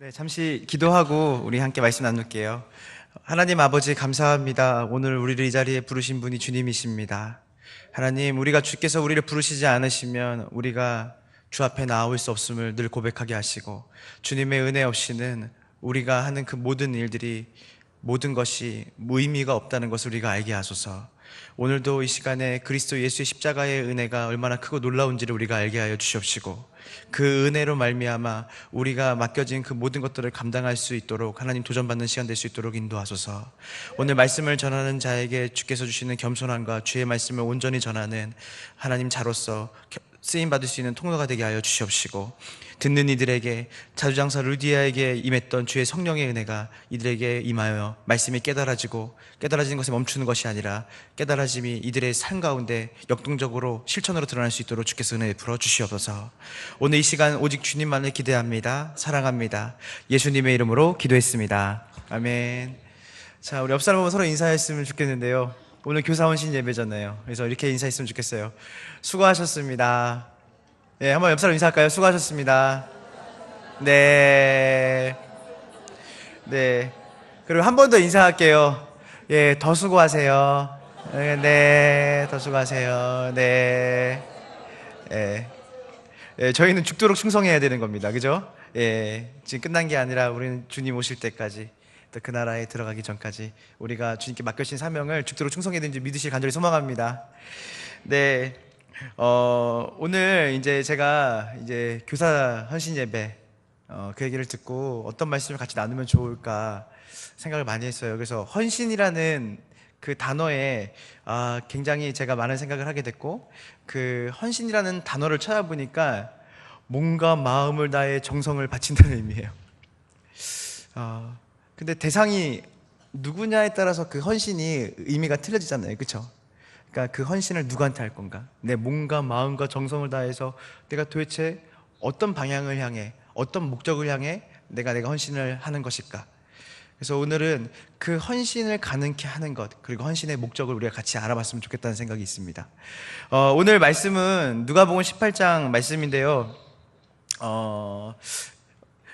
네, 잠시 기도하고 우리 함께 말씀 나눌게요. 하나님 아버지 감사합니다. 오늘 우리를 이 자리에 부르신 분이 주님이십니다. 하나님, 우리가 주께서 우리를 부르시지 않으시면 우리가 주 앞에 나올 수 없음을 늘 고백하게 하시고, 주님의 은혜 없이는 우리가 하는 그 모든 일들이, 모든 것이 무의미가 없다는 것을 우리가 알게 하소서. 오늘도 이 시간에 그리스도 예수의 십자가의 은혜가 얼마나 크고 놀라운지를 우리가 알게 하여 주시옵시고, 그 은혜로 말미암아 우리가 맡겨진 그 모든 것들을 감당할 수 있도록 하나님 도전받는 시간 될 수 있도록 인도하소서. 오늘 말씀을 전하는 자에게 주께서 주시는 겸손함과 주의 말씀을 온전히 전하는 하나님 자로서 쓰임받을 수 있는 통로가 되게 하여 주시옵시고, 듣는 이들에게, 자주장사 루디아에게 임했던 주의 성령의 은혜가 이들에게 임하여 말씀이 깨달아지는 것에 멈추는 것이 아니라 깨달아짐이 이들의 삶 가운데 역동적으로 실천으로 드러날 수 있도록 주께서 은혜 베풀어 주시옵소서. 오늘 이 시간 오직 주님만을 기대합니다. 사랑합니다. 예수님의 이름으로 기도했습니다. 아멘. 자, 우리 옆 사람 보고 서로 인사했으면 좋겠는데요. 오늘 교사 헌신 예배잖아요. 그래서 이렇게 인사했으면 좋겠어요. 수고하셨습니다. 네, 한번 옆 사람 인사할까요? 수고하셨습니다. 네. 네. 그리고 한 번 더 인사할게요. 예, 더 수고하세요. 네, 더 수고하세요. 네. 예. 예, 저희는 죽도록 충성해야 되는 겁니다. 그죠? 예, 지금 끝난 게 아니라 우리는 주님 오실 때까지, 또 그 나라에 들어가기 전까지 우리가 주님께 맡겨진 사명을 죽도록 충성해야 되는지 믿으실 간절히 소망합니다. 네. 오늘 이제 제가 교사 헌신 예배, 그 얘기를 듣고 어떤 말씀을 같이 나누면 좋을까 생각을 많이 했어요. 그래서 헌신이라는 그 단어에 굉장히 제가 많은 생각을 하게 됐고, 그 헌신이라는 단어를 찾아보니까 몸과 마음을 다해 정성을 바친다는 의미예요. 근데 대상이 누구냐에 따라서 그 헌신이 의미가 틀려지잖아요. 그렇죠? 그러니까 그 헌신을 누구한테 할 건가? 내 몸과 마음과 정성을 다해서 내가 도대체 어떤 방향을 향해, 어떤 목적을 향해 내가 헌신을 하는 것일까? 그래서 오늘은 그 헌신을 가능케 하는 것, 그리고 헌신의 목적을 우리가 같이 알아봤으면 좋겠다는 생각이 있습니다. 오늘 말씀은 누가복음 18장 말씀인데요.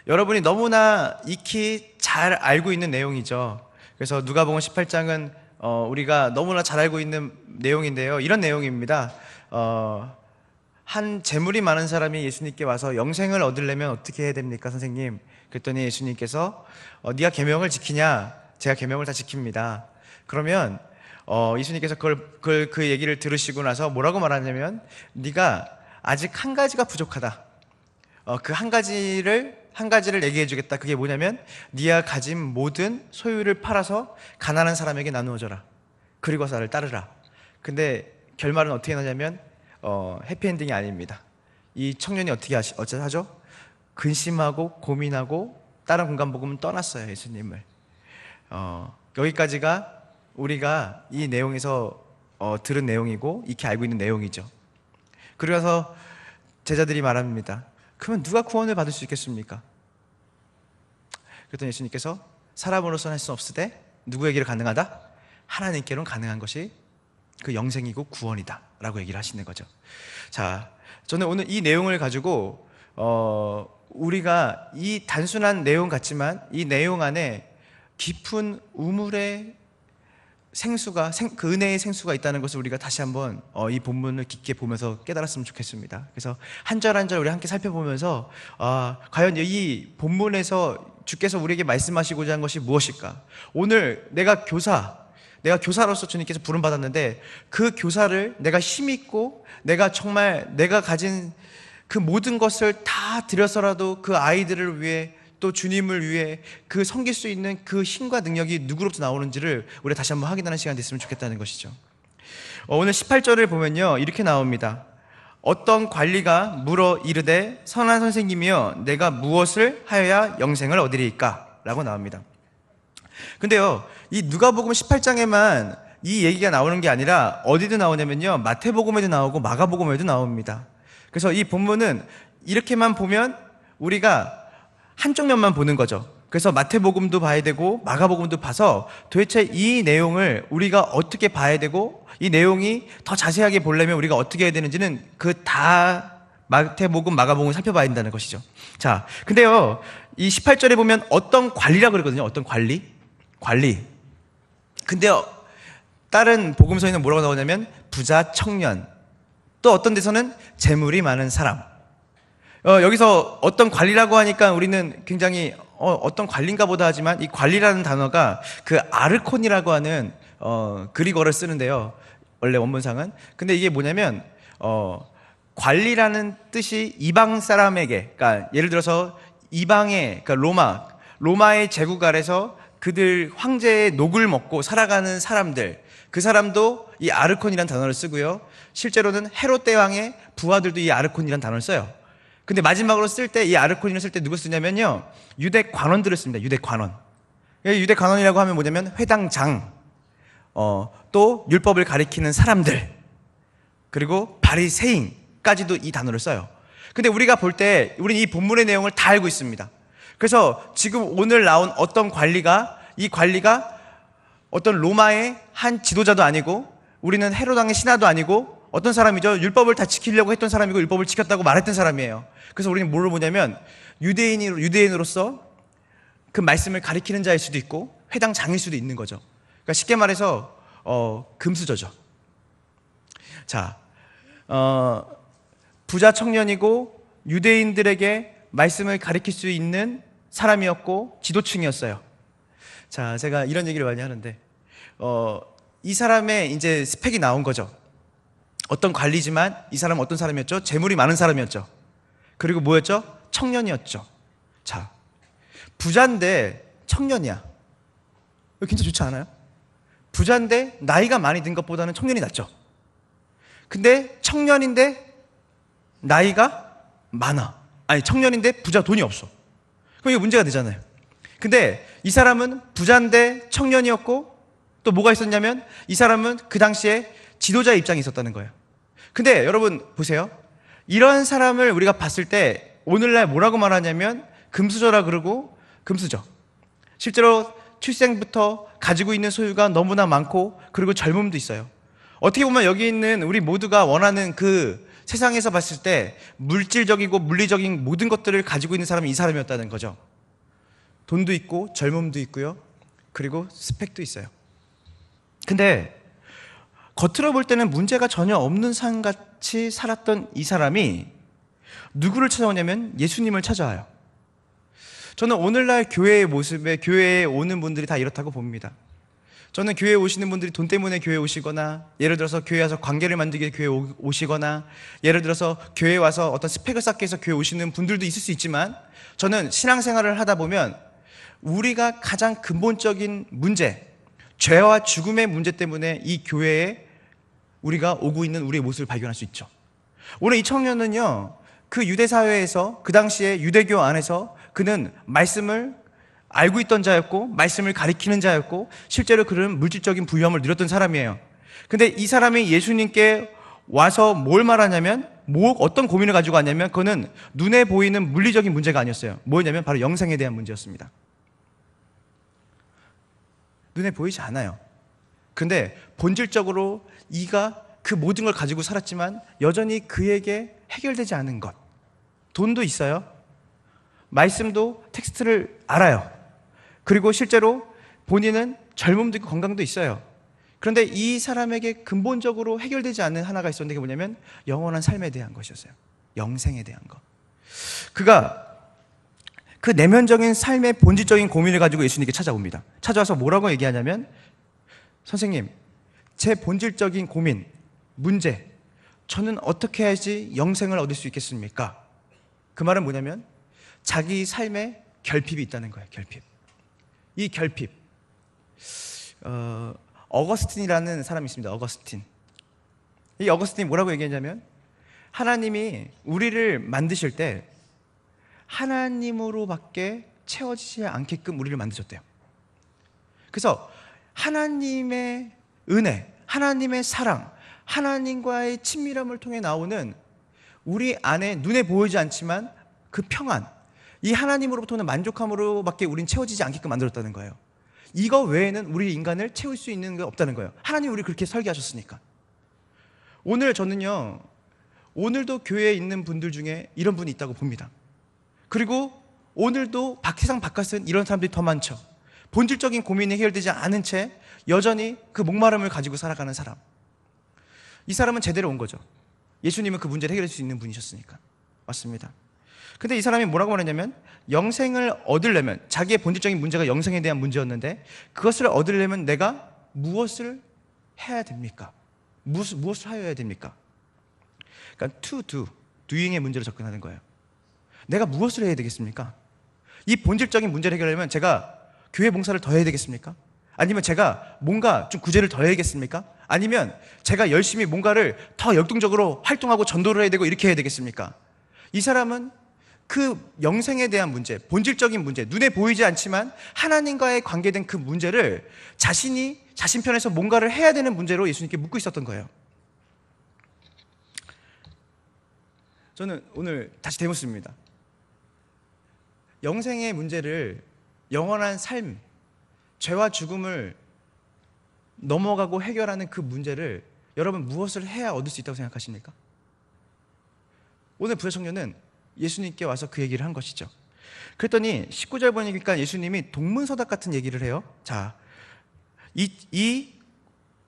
여러분이 너무나 익히 잘 알고 있는 내용이죠. 그래서 누가복음 18장은 우리가 너무나 잘 알고 있는 내용인데요. 이런 내용입니다. 한 재물이 많은 사람이 예수님께 와서 영생을 얻으려면 어떻게 해야 됩니까, 선생님? 그랬더니 예수님께서 네가 계명을 지키냐? 제가 계명을 다 지킵니다. 그러면 예수님께서 그 얘기를 들으시고 나서 뭐라고 말하냐면, 네가 아직 한 가지가 부족하다. 그 한 가지를 얘기해 주겠다. 그게 뭐냐면, 네가 가진 모든 소유를 팔아서 가난한 사람에게 나누어줘라. 그리고 나를 따르라. 근데 결말은 어떻게 나냐면 해피엔딩이 아닙니다. 이 청년이 어떻게 하죠? 근심하고 고민하고 다른 공간복음은 떠났어요, 예수님을. 여기까지가 우리가 이 내용에서 들은 내용이고 익히 알고 있는 내용이죠. 그래서 제자들이 말합니다. 그러면 누가 구원을 받을 수 있겠습니까? 그랬더니 예수님께서 사람으로서는 할 수 없으되 누구에게로 가능하다? 하나님께로는 가능한 것이 그 영생이고 구원이다 라고 얘기를 하시는 거죠. 자, 저는 오늘 이 내용을 가지고 우리가 이 단순한 내용 같지만 이 내용 안에 깊은 우물의 생수가, 그 은혜의 생수가 있다는 것을 우리가 다시 한번 이 본문을 깊게 보면서 깨달았으면 좋겠습니다. 그래서 한 절 한 절 우리 함께 살펴보면서 과연 이 본문에서 주께서 우리에게 말씀하시고자 한 것이 무엇일까? 오늘 내가 교사로서 주님께서 부름받았는데, 그 교사를 내가 힘있고 내가 정말 내가 가진 그 모든 것을 다 들여서라도 그 아이들을 위해, 또 주님을 위해 그 섬길 수 있는 그 힘과 능력이 누구로부터 나오는지를 우리가 다시 한번 확인하는 시간이 됐으면 좋겠다는 것이죠. 오늘 18절을 보면요, 이렇게 나옵니다. 어떤 관리가 물어 이르되, 선한 선생님이여 내가 무엇을 하여야 영생을 얻으리이까? 라고 나옵니다. 근데요, 이 누가복음 18장에만 이 얘기가 나오는 게 아니라 어디도 나오냐면요, 마태복음에도 나오고 마가복음에도 나옵니다. 그래서 이 본문은 이렇게만 보면 우리가 한쪽 면만 보는 거죠. 그래서 마태복음도 봐야 되고 마가복음도 봐서 도대체 이 내용을 우리가 어떻게 봐야 되고, 이 내용이 더 자세하게 보려면 우리가 어떻게 해야 되는지는 그 다 마태복음, 마가복음 살펴봐야 된다는 것이죠. 자, 근데요, 이 18절에 보면 어떤 관리라고 그러거든요. 어떤 관리. 근데요, 다른 복음서에는 뭐라고 나오냐면 부자 청년, 또 어떤 데서는 재물이 많은 사람. 여기서 어떤 관리라고 하니까 우리는 굉장히 어떤 관리인가 보다 하지만 이 관리라는 단어가 그 아르콘이라고 하는 그리거를 쓰는데요. 원래 원문상은. 근데 이게 뭐냐면 관리라는 뜻이 이방 사람에게, 그러니까 예를 들어서 이방의, 그러니까 로마의 제국 아래서 그들 황제의 녹을 먹고 살아가는 사람들, 그 사람도 이 아르콘이라는 단어를 쓰고요. 실제로는 헤롯 대왕의 부하들도 이 아르콘이라는 단어를 써요. 근데 마지막으로 쓸 때, 이 아르콘이를 쓸 때 누구 쓰냐면요, 유대 관원들을 씁니다. 유대 관원. 유대 관원이라고 하면 뭐냐면 회당장, 또 율법을 가리키는 사람들, 그리고 바리새인까지도 이 단어를 써요. 근데 우리가 볼 때 우리는 이 본문의 내용을 다 알고 있습니다. 그래서 지금 오늘 나온 어떤 관리가, 이 관리가 어떤 로마의 한 지도자도 아니고 우리는 헤로당의 신하도 아니고 어떤 사람이죠? 율법을 다 지키려고 했던 사람이고 율법을 지켰다고 말했던 사람이에요. 그래서 우리는 뭘로 보냐면 유대인으로서 그 말씀을 가리키는 자일 수도 있고 회당장일 수도 있는 거죠. 그러니까 쉽게 말해서 금수저죠. 자, 부자 청년이고 유대인들에게 말씀을 가리킬 수 있는 사람이었고 지도층이었어요. 자, 제가 이런 얘기를 많이 하는데 이 사람의 이제 스펙이 나온 거죠. 어떤 관리지만 이 사람은 어떤 사람이었죠? 재물이 많은 사람이었죠. 그리고 뭐였죠? 청년이었죠. 자, 부자인데 청년이야. 이거 진짜 좋지 않아요? 부자인데 나이가 많이 든 것보다는 청년이 낫죠. 근데 청년인데 나이가 많아. 아니, 청년인데 부자 돈이 없어. 그럼 이거 문제가 되잖아요. 근데 이 사람은 부자인데 청년이었고 또 뭐가 있었냐면 이 사람은 그 당시에 지도자의 입장에 있었다는 거예요. 근데 여러분 보세요. 이런 사람을 우리가 봤을 때 오늘날 뭐라고 말하냐면 금수저라 그러고, 금수저. 실제로 출생부터 가지고 있는 소유가 너무나 많고 그리고 젊음도 있어요. 어떻게 보면 여기 있는 우리 모두가 원하는 그 세상에서 봤을 때 물질적이고 물리적인 모든 것들을 가지고 있는 사람이 이 사람이었다는 거죠. 돈도 있고 젊음도 있고요. 그리고 스펙도 있어요. 근데 겉으로 볼 때는 문제가 전혀 없는 삶같이 살았던 이 사람이 누구를 찾아오냐면 예수님을 찾아와요. 저는 오늘날 교회의 모습에, 교회에 오는 분들이 다 이렇다고 봅니다. 저는 교회에 오시는 분들이 돈 때문에 교회에 오시거나, 예를 들어서 교회에 와서 관계를 만들기 위해 교회에 오시거나, 예를 들어서 교회에 와서 어떤 스펙을 쌓기 위해서 교회에 오시는 분들도 있을 수 있지만, 저는 신앙생활을 하다 보면 우리가 가장 근본적인 문제, 죄와 죽음의 문제 때문에 이 교회에 우리가 오고 있는 우리의 모습을 발견할 수 있죠. 오늘 이 청년은요, 그 유대 사회에서, 그 당시에 유대교 안에서 그는 말씀을 알고 있던 자였고 말씀을 가리키는 자였고 실제로 그는 물질적인 부유함을 누렸던 사람이에요. 근데 이 사람이 예수님께 와서 뭘 말하냐면, 어떤 고민을 가지고 왔냐면, 그거는 눈에 보이는 물리적인 문제가 아니었어요. 뭐였냐면 바로 영생에 대한 문제였습니다. 눈에 보이지 않아요. 근데 본질적으로 이가 그 모든 걸 가지고 살았지만 여전히 그에게 해결되지 않은 것, 돈도 있어요, 말씀도 텍스트를 알아요, 그리고 실제로 본인은 젊음도 있고 건강도 있어요. 그런데 이 사람에게 근본적으로 해결되지 않는 하나가 있었는데 그게 뭐냐면 영원한 삶에 대한 것이었어요. 영생에 대한 것. 그가 그 내면적인 삶의 본질적인 고민을 가지고 예수님께 찾아옵니다. 찾아와서 뭐라고 얘기하냐면, 선생님, 제 본질적인 고민, 문제, 저는 어떻게 해야지 영생을 얻을 수 있겠습니까? 그 말은 뭐냐면 자기 삶에 결핍이 있다는 거예요. 결핍. 이 결핍, 어거스틴이라는 사람이 있습니다. 어거스틴. 이 어거스틴이 뭐라고 얘기했냐면, 하나님이 우리를 만드실 때 하나님으로밖에 채워지지 않게끔 우리를 만드셨대요. 그래서 하나님의 은혜, 하나님의 사랑, 하나님과의 친밀함을 통해 나오는 우리 안에 눈에 보이지 않지만 그 평안, 이 하나님으로부터 오는 만족함으로밖에 우린 채워지지 않게끔 만들었다는 거예요. 이거 외에는 우리 인간을 채울 수 있는 게 없다는 거예요. 하나님이 우리 그렇게 설계하셨으니까. 오늘 저는요, 오늘도 교회에 있는 분들 중에 이런 분이 있다고 봅니다. 그리고 오늘도 세상 바깥은 이런 사람들이 더 많죠. 본질적인 고민이 해결되지 않은 채 여전히 그 목마름을 가지고 살아가는 사람. 이 사람은 제대로 온 거죠. 예수님은 그 문제를 해결할 수 있는 분이셨으니까. 맞습니다. 근데 이 사람이 뭐라고 말했냐면, 영생을 얻으려면, 자기의 본질적인 문제가 영생에 대한 문제였는데, 그것을 얻으려면 내가 무엇을 해야 됩니까? 무엇을 하여야 됩니까? 그러니까 doing의 문제로 접근하는 거예요. 내가 무엇을 해야 되겠습니까? 이 본질적인 문제를 해결하려면 제가 교회 봉사를 더 해야 되겠습니까? 아니면 제가 뭔가 좀 구제를 더 해야겠습니까? 아니면 제가 열심히 뭔가를 더 역동적으로 활동하고 전도를 해야 되고 이렇게 해야 되겠습니까? 이 사람은 그 영생에 대한 문제, 본질적인 문제, 눈에 보이지 않지만 하나님과의 관계된 그 문제를 자신이 자신 편에서 뭔가를 해야 되는 문제로 예수님께 묻고 있었던 거예요. 저는 오늘 다시 대묻습니다. 영생의 문제를, 영원한 삶, 죄와 죽음을 넘어가고 해결하는 그 문제를 여러분 무엇을 해야 얻을 수 있다고 생각하십니까? 오늘 부자청년은 예수님께 와서 그 얘기를 한 것이죠. 그랬더니 19절 보니까 예수님이 동문서답 같은 얘기를 해요. 자, 이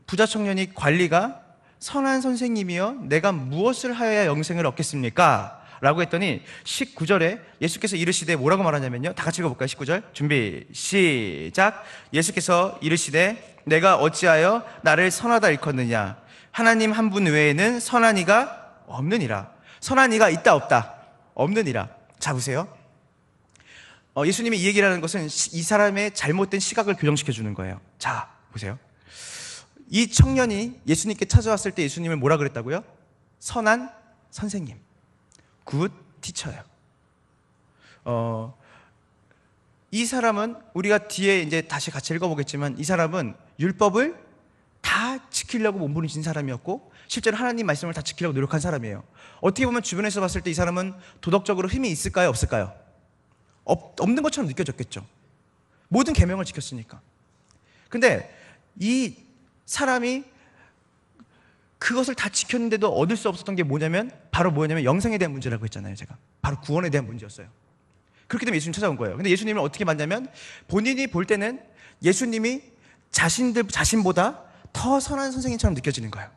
부자청년이 관리가 선한 선생님이여 내가 무엇을 하여야 영생을 얻겠습니까? 라고 했더니 19절에 예수께서 이르시되 뭐라고 말하냐면요, 다 같이 읽어볼까요? 19절 준비 시작. 예수께서 이르시되 내가 어찌하여 나를 선하다 일컫느냐? 하나님 한 분 외에는 선한 이가 없느니라. 선한 이가 있다 없다? 없느니라. 자 보세요. 예수님이 이 얘기를 하는 것은 이 사람의 잘못된 시각을 교정시켜 주는 거예요. 자 보세요. 이 청년이 예수님께 찾아왔을 때 예수님을 뭐라 그랬다고요? 선한 선생님, 굿 티처예요. 이 사람은 우리가 뒤에 이제 다시 같이 읽어보겠지만, 이 사람은 율법을 다 지키려고 몸부림친 사람이었고 실제로 하나님 말씀을 다 지키려고 노력한 사람이에요. 어떻게 보면 주변에서 봤을 때 이 사람은 도덕적으로 힘이 있을까요? 없을까요? 없는 것처럼 느껴졌겠죠. 모든 계명을 지켰으니까. 근데 이 사람이 그것을 다 지켰는데도 얻을 수 없었던 게 뭐냐면, 바로 뭐냐면 영생에 대한 문제라고 했잖아요. 제가 바로 구원에 대한 문제였어요. 그렇기 때문에 예수님 찾아온 거예요. 근데 예수님을 어떻게 만나면, 본인이 볼 때는 예수님이 자신보다 더 선한 선생님처럼 느껴지는 거예요.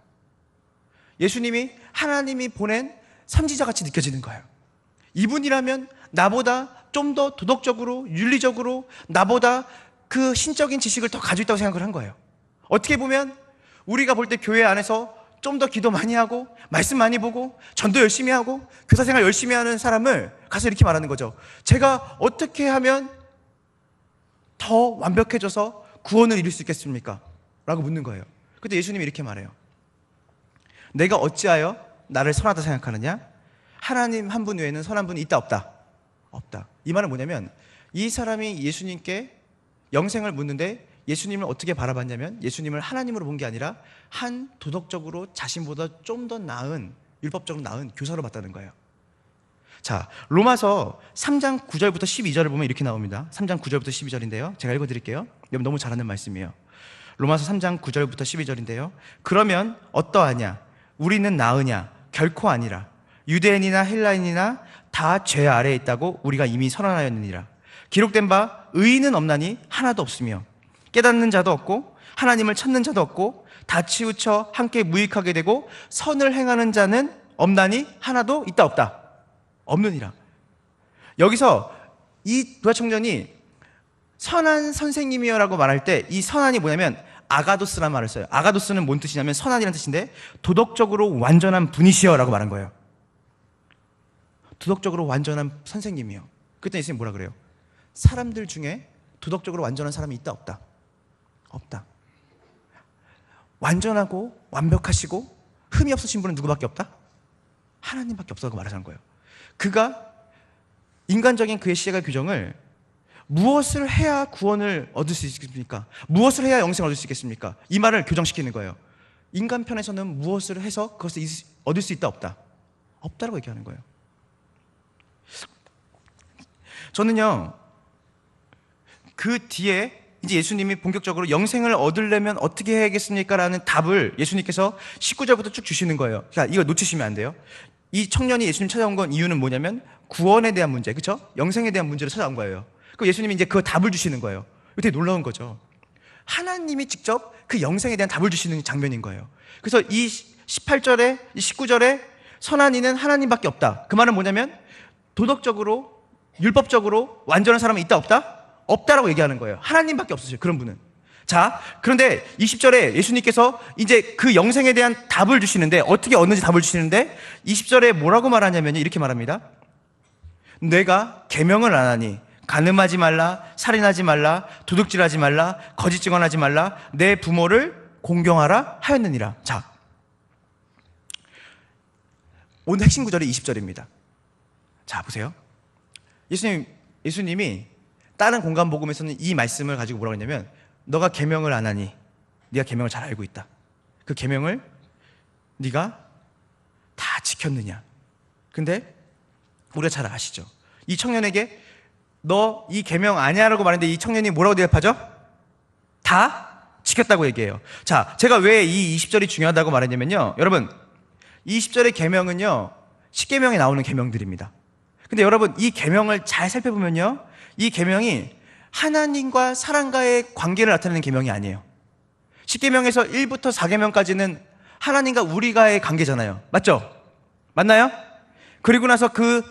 예수님이 하나님이 보낸 선지자같이 느껴지는 거예요. 이분이라면 나보다 좀 더 도덕적으로, 윤리적으로 나보다 그 신적인 지식을 더 가지고 있다고 생각을 한 거예요. 어떻게 보면 우리가 볼 때 교회 안에서 좀 더 기도 많이 하고 말씀 많이 보고 전도 열심히 하고 교사생활 열심히 하는 사람을 가서 이렇게 말하는 거죠. 제가 어떻게 하면 더 완벽해져서 구원을 이룰 수 있겠습니까? 라고 묻는 거예요. 그때 예수님이 이렇게 말해요. 내가 어찌하여 나를 선하다 생각하느냐? 하나님 한 분 외에는 선한 분이 있다 없다? 없다. 이 말은 뭐냐면, 이 사람이 예수님께 영생을 묻는데 예수님을 어떻게 바라봤냐면, 예수님을 하나님으로 본 게 아니라 한 도덕적으로 자신보다 좀 더 나은, 율법적으로 나은 교사로 봤다는 거예요. 자, 로마서 3장 9절부터 12절을 보면 이렇게 나옵니다. 3장 9절부터 12절인데요 제가 읽어드릴게요. 여러분 너무 잘하는 말씀이에요. 로마서 3장 9절부터 12절인데요 그러면 어떠하냐? 우리는 나으냐? 결코 아니라. 유대인이나 헬라인이나 다 죄 아래에 있다고 우리가 이미 선언하였느니라. 기록된 바 의인은 없나니 하나도 없으며 깨닫는 자도 없고 하나님을 찾는 자도 없고 다 치우쳐 함께 무익하게 되고 선을 행하는 자는 없나니 하나도 있다 없다? 없느니라. 여기서 이 부자 청년이 선한 선생님이여 라고 말할 때 이 선한이 뭐냐면 아가도스라는 말을 써요. 아가도스는 뭔 뜻이냐면 선한이라는 뜻인데, 도덕적으로 완전한 분이시여 라고 말한 거예요. 도덕적으로 완전한 선생님이요. 그때 예수님이 뭐라 그래요? 사람들 중에 도덕적으로 완전한 사람이 있다 없다? 없다. 완전하고 완벽하시고 흠이 없으신 분은 누구밖에 없다? 하나님밖에 없다고 말하자는 거예요. 그가 인간적인 그의 시각의 규정을 무엇을 해야 구원을 얻을 수 있겠습니까? 무엇을 해야 영생을 얻을 수 있겠습니까? 이 말을 교정시키는 거예요. 인간 편에서는 무엇을 해서 그것을 얻을 수 있다 없다? 없다라고 얘기하는 거예요. 저는요, 그 뒤에 이제 예수님이 본격적으로 영생을 얻으려면 어떻게 해야겠습니까? 라는 답을 예수님께서 19절부터 쭉 주시는 거예요. 자, 이거 놓치시면 안 돼요. 이 청년이 예수님 찾아온 건 이유는 뭐냐면 구원에 대한 문제, 그렇죠? 영생에 대한 문제로 찾아온 거예요. 그 예수님이 이제 그 답을 주시는 거예요. 되게 놀라운 거죠. 하나님이 직접 그 영생에 대한 답을 주시는 장면인 거예요. 그래서 이 18절에, 이 19절에 선한 이는 하나님밖에 없다. 그 말은 뭐냐면 도덕적으로, 율법적으로 완전한 사람은 있다 없다? 없다라고 얘기하는 거예요. 하나님밖에 없으세요. 그런 분은. 자, 그런데 20절에 예수님께서 이제 그 영생에 대한 답을 주시는데 어떻게 얻는지 답을 주시는데 20절에 뭐라고 말하냐면 이렇게 말합니다. 내가 계명을 안 하니 간음하지 말라, 살인하지 말라, 도둑질하지 말라, 거짓 증언하지 말라, 내 부모를 공경하라 하였느니라. 자, 오늘 핵심 구절이 20절입니다. 자, 보세요. 예수님이 다른 공간 복음에서는 이 말씀을 가지고 뭐라고 했냐면 너가 계명을 안 하니 네가 계명을 잘 알고 있다. 그 계명을 네가 다 지켰느냐. 근데 우리가 잘 아시죠. 이 청년에게 너 이 계명 아니야라고 말했는데 이 청년이 뭐라고 대답하죠? 다 지켰다고 얘기해요. 자, 제가 왜 이 20절이 중요하다고 말했냐면요, 여러분, 이 20절의 계명은요 10계명에 나오는 계명들입니다. 근데 여러분, 이 계명을 잘 살펴보면요, 이 계명이 하나님과 사람과의 관계를 나타내는 계명이 아니에요. 10계명에서 1부터 4계명까지는 하나님과 우리가의 관계잖아요. 맞죠? 맞나요? 그리고 나서 그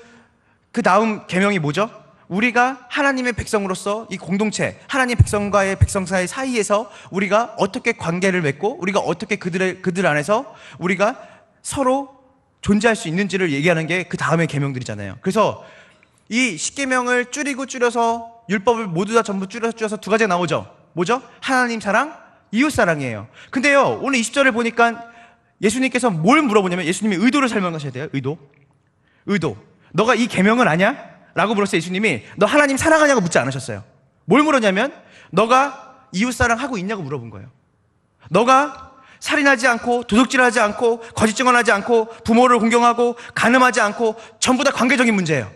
다음 계명이 뭐죠? 우리가 하나님의 백성으로서 이 공동체, 하나님 백성과의 백성 사이에서 우리가 어떻게 관계를 맺고 우리가 어떻게 그들 안에서 우리가 서로 존재할 수 있는지를 얘기하는 게 그 다음의 계명들이잖아요. 그래서 이 10계명을 줄여서 율법을 모두 다 전부 줄여서 두 가지가 나오죠. 뭐죠? 하나님 사랑, 이웃 사랑이에요. 근데요, 오늘 20절을 보니까 예수님께서 뭘 물어보냐면 예수님이 의도를 설명하셔야 돼요. 의도. 너가 이 계명을 아냐? 라고 물었어요. 예수님이 너 하나님 사랑하냐고 묻지 않으셨어요. 뭘 물었냐면 너가 이웃 사랑하고 있냐고 물어본 거예요. 너가 살인하지 않고 도둑질하지 않고 거짓 증언하지 않고 부모를 공경하고 간음하지 않고 전부 다 관계적인 문제예요.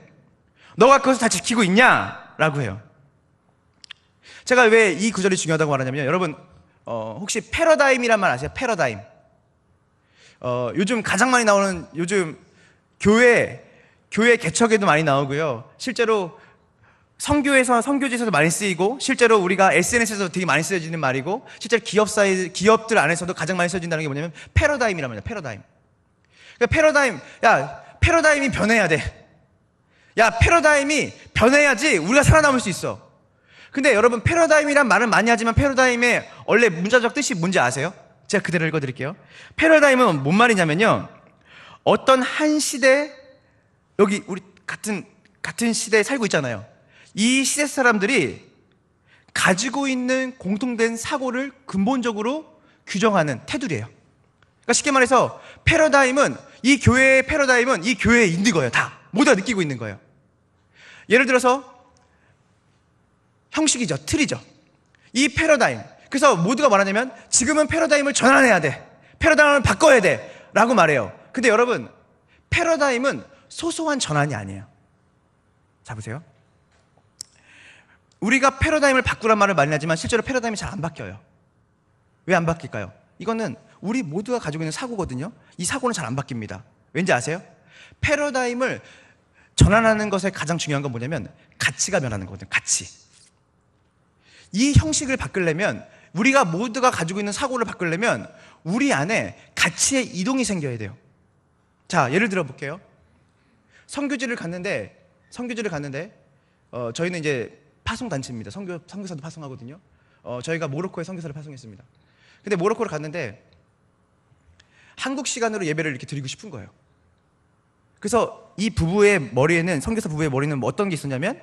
너가 그것을 다 지키고 있냐라고 해요. 제가 왜 이 구절이 중요하다고 말하냐면요, 여러분 혹시 패러다임이란 말 아세요? 패러다임. 요즘 가장 많이 나오는, 요즘 교회 개척에도 많이 나오고요, 실제로 선교지에서도 많이 쓰이고, 실제로 우리가 SNS에서도 되게 많이 쓰여지는 말이고, 실제로 기업들 안에서도 가장 많이 쓰여진다는 게 뭐냐면 패러다임이란 말이에요. 패러다임. 그러니까 패러다임이 변해야 돼. 패러다임이 변해야지 우리가 살아남을 수 있어. 근데 여러분, 패러다임이란 말은 많이 하지만 패러다임의 원래 문자적 뜻이 뭔지 아세요? 제가 그대로 읽어드릴게요. 패러다임은 뭔 말이냐면요, 어떤 한 시대, 여기 우리 같은 시대에 살고 있잖아요. 이 시대 사람들이 가지고 있는 공통된 사고를 근본적으로 규정하는 테두리예요. 그러니까 쉽게 말해서 패러다임은, 이 교회의 패러다임은 이 교회에 있는 거예요. 다 모두가 느끼고 있는 거예요. 예를 들어서 형식이죠. 틀이죠. 이 패러다임. 그래서 모두가 말하냐면 지금은 패러다임을 전환해야 돼. 패러다임을 바꿔야 돼. 라고 말해요. 근데 여러분, 패러다임은 소소한 전환이 아니에요. 자, 보세요. 우리가 패러다임을 바꾸란 말을 많이 하지만 실제로 패러다임이 잘 안 바뀌어요. 왜 안 바뀔까요? 이거는 우리 모두가 가지고 있는 사고거든요. 이 사고는 잘 안 바뀝니다. 왠지 아세요? 패러다임을 전환하는 것에 가장 중요한 건 뭐냐면 가치가 변하는 거거든요. 가치. 이 형식을 바꾸려면, 우리가 모두가 가지고 있는 사고를 바꾸려면 우리 안에 가치의 이동이 생겨야 돼요. 자, 예를 들어 볼게요. 선교지를 갔는데 저희는 이제 파송단체입니다. 선교사도 파송하거든요. 저희가 모로코에 선교사를 파송했습니다. 근데 모로코를 갔는데 한국 시간으로 예배를 이렇게 드리고 싶은 거예요. 그래서 이 부부의 머리에는, 선교사 부부의 머리는 뭐 어떤 게 있었냐면,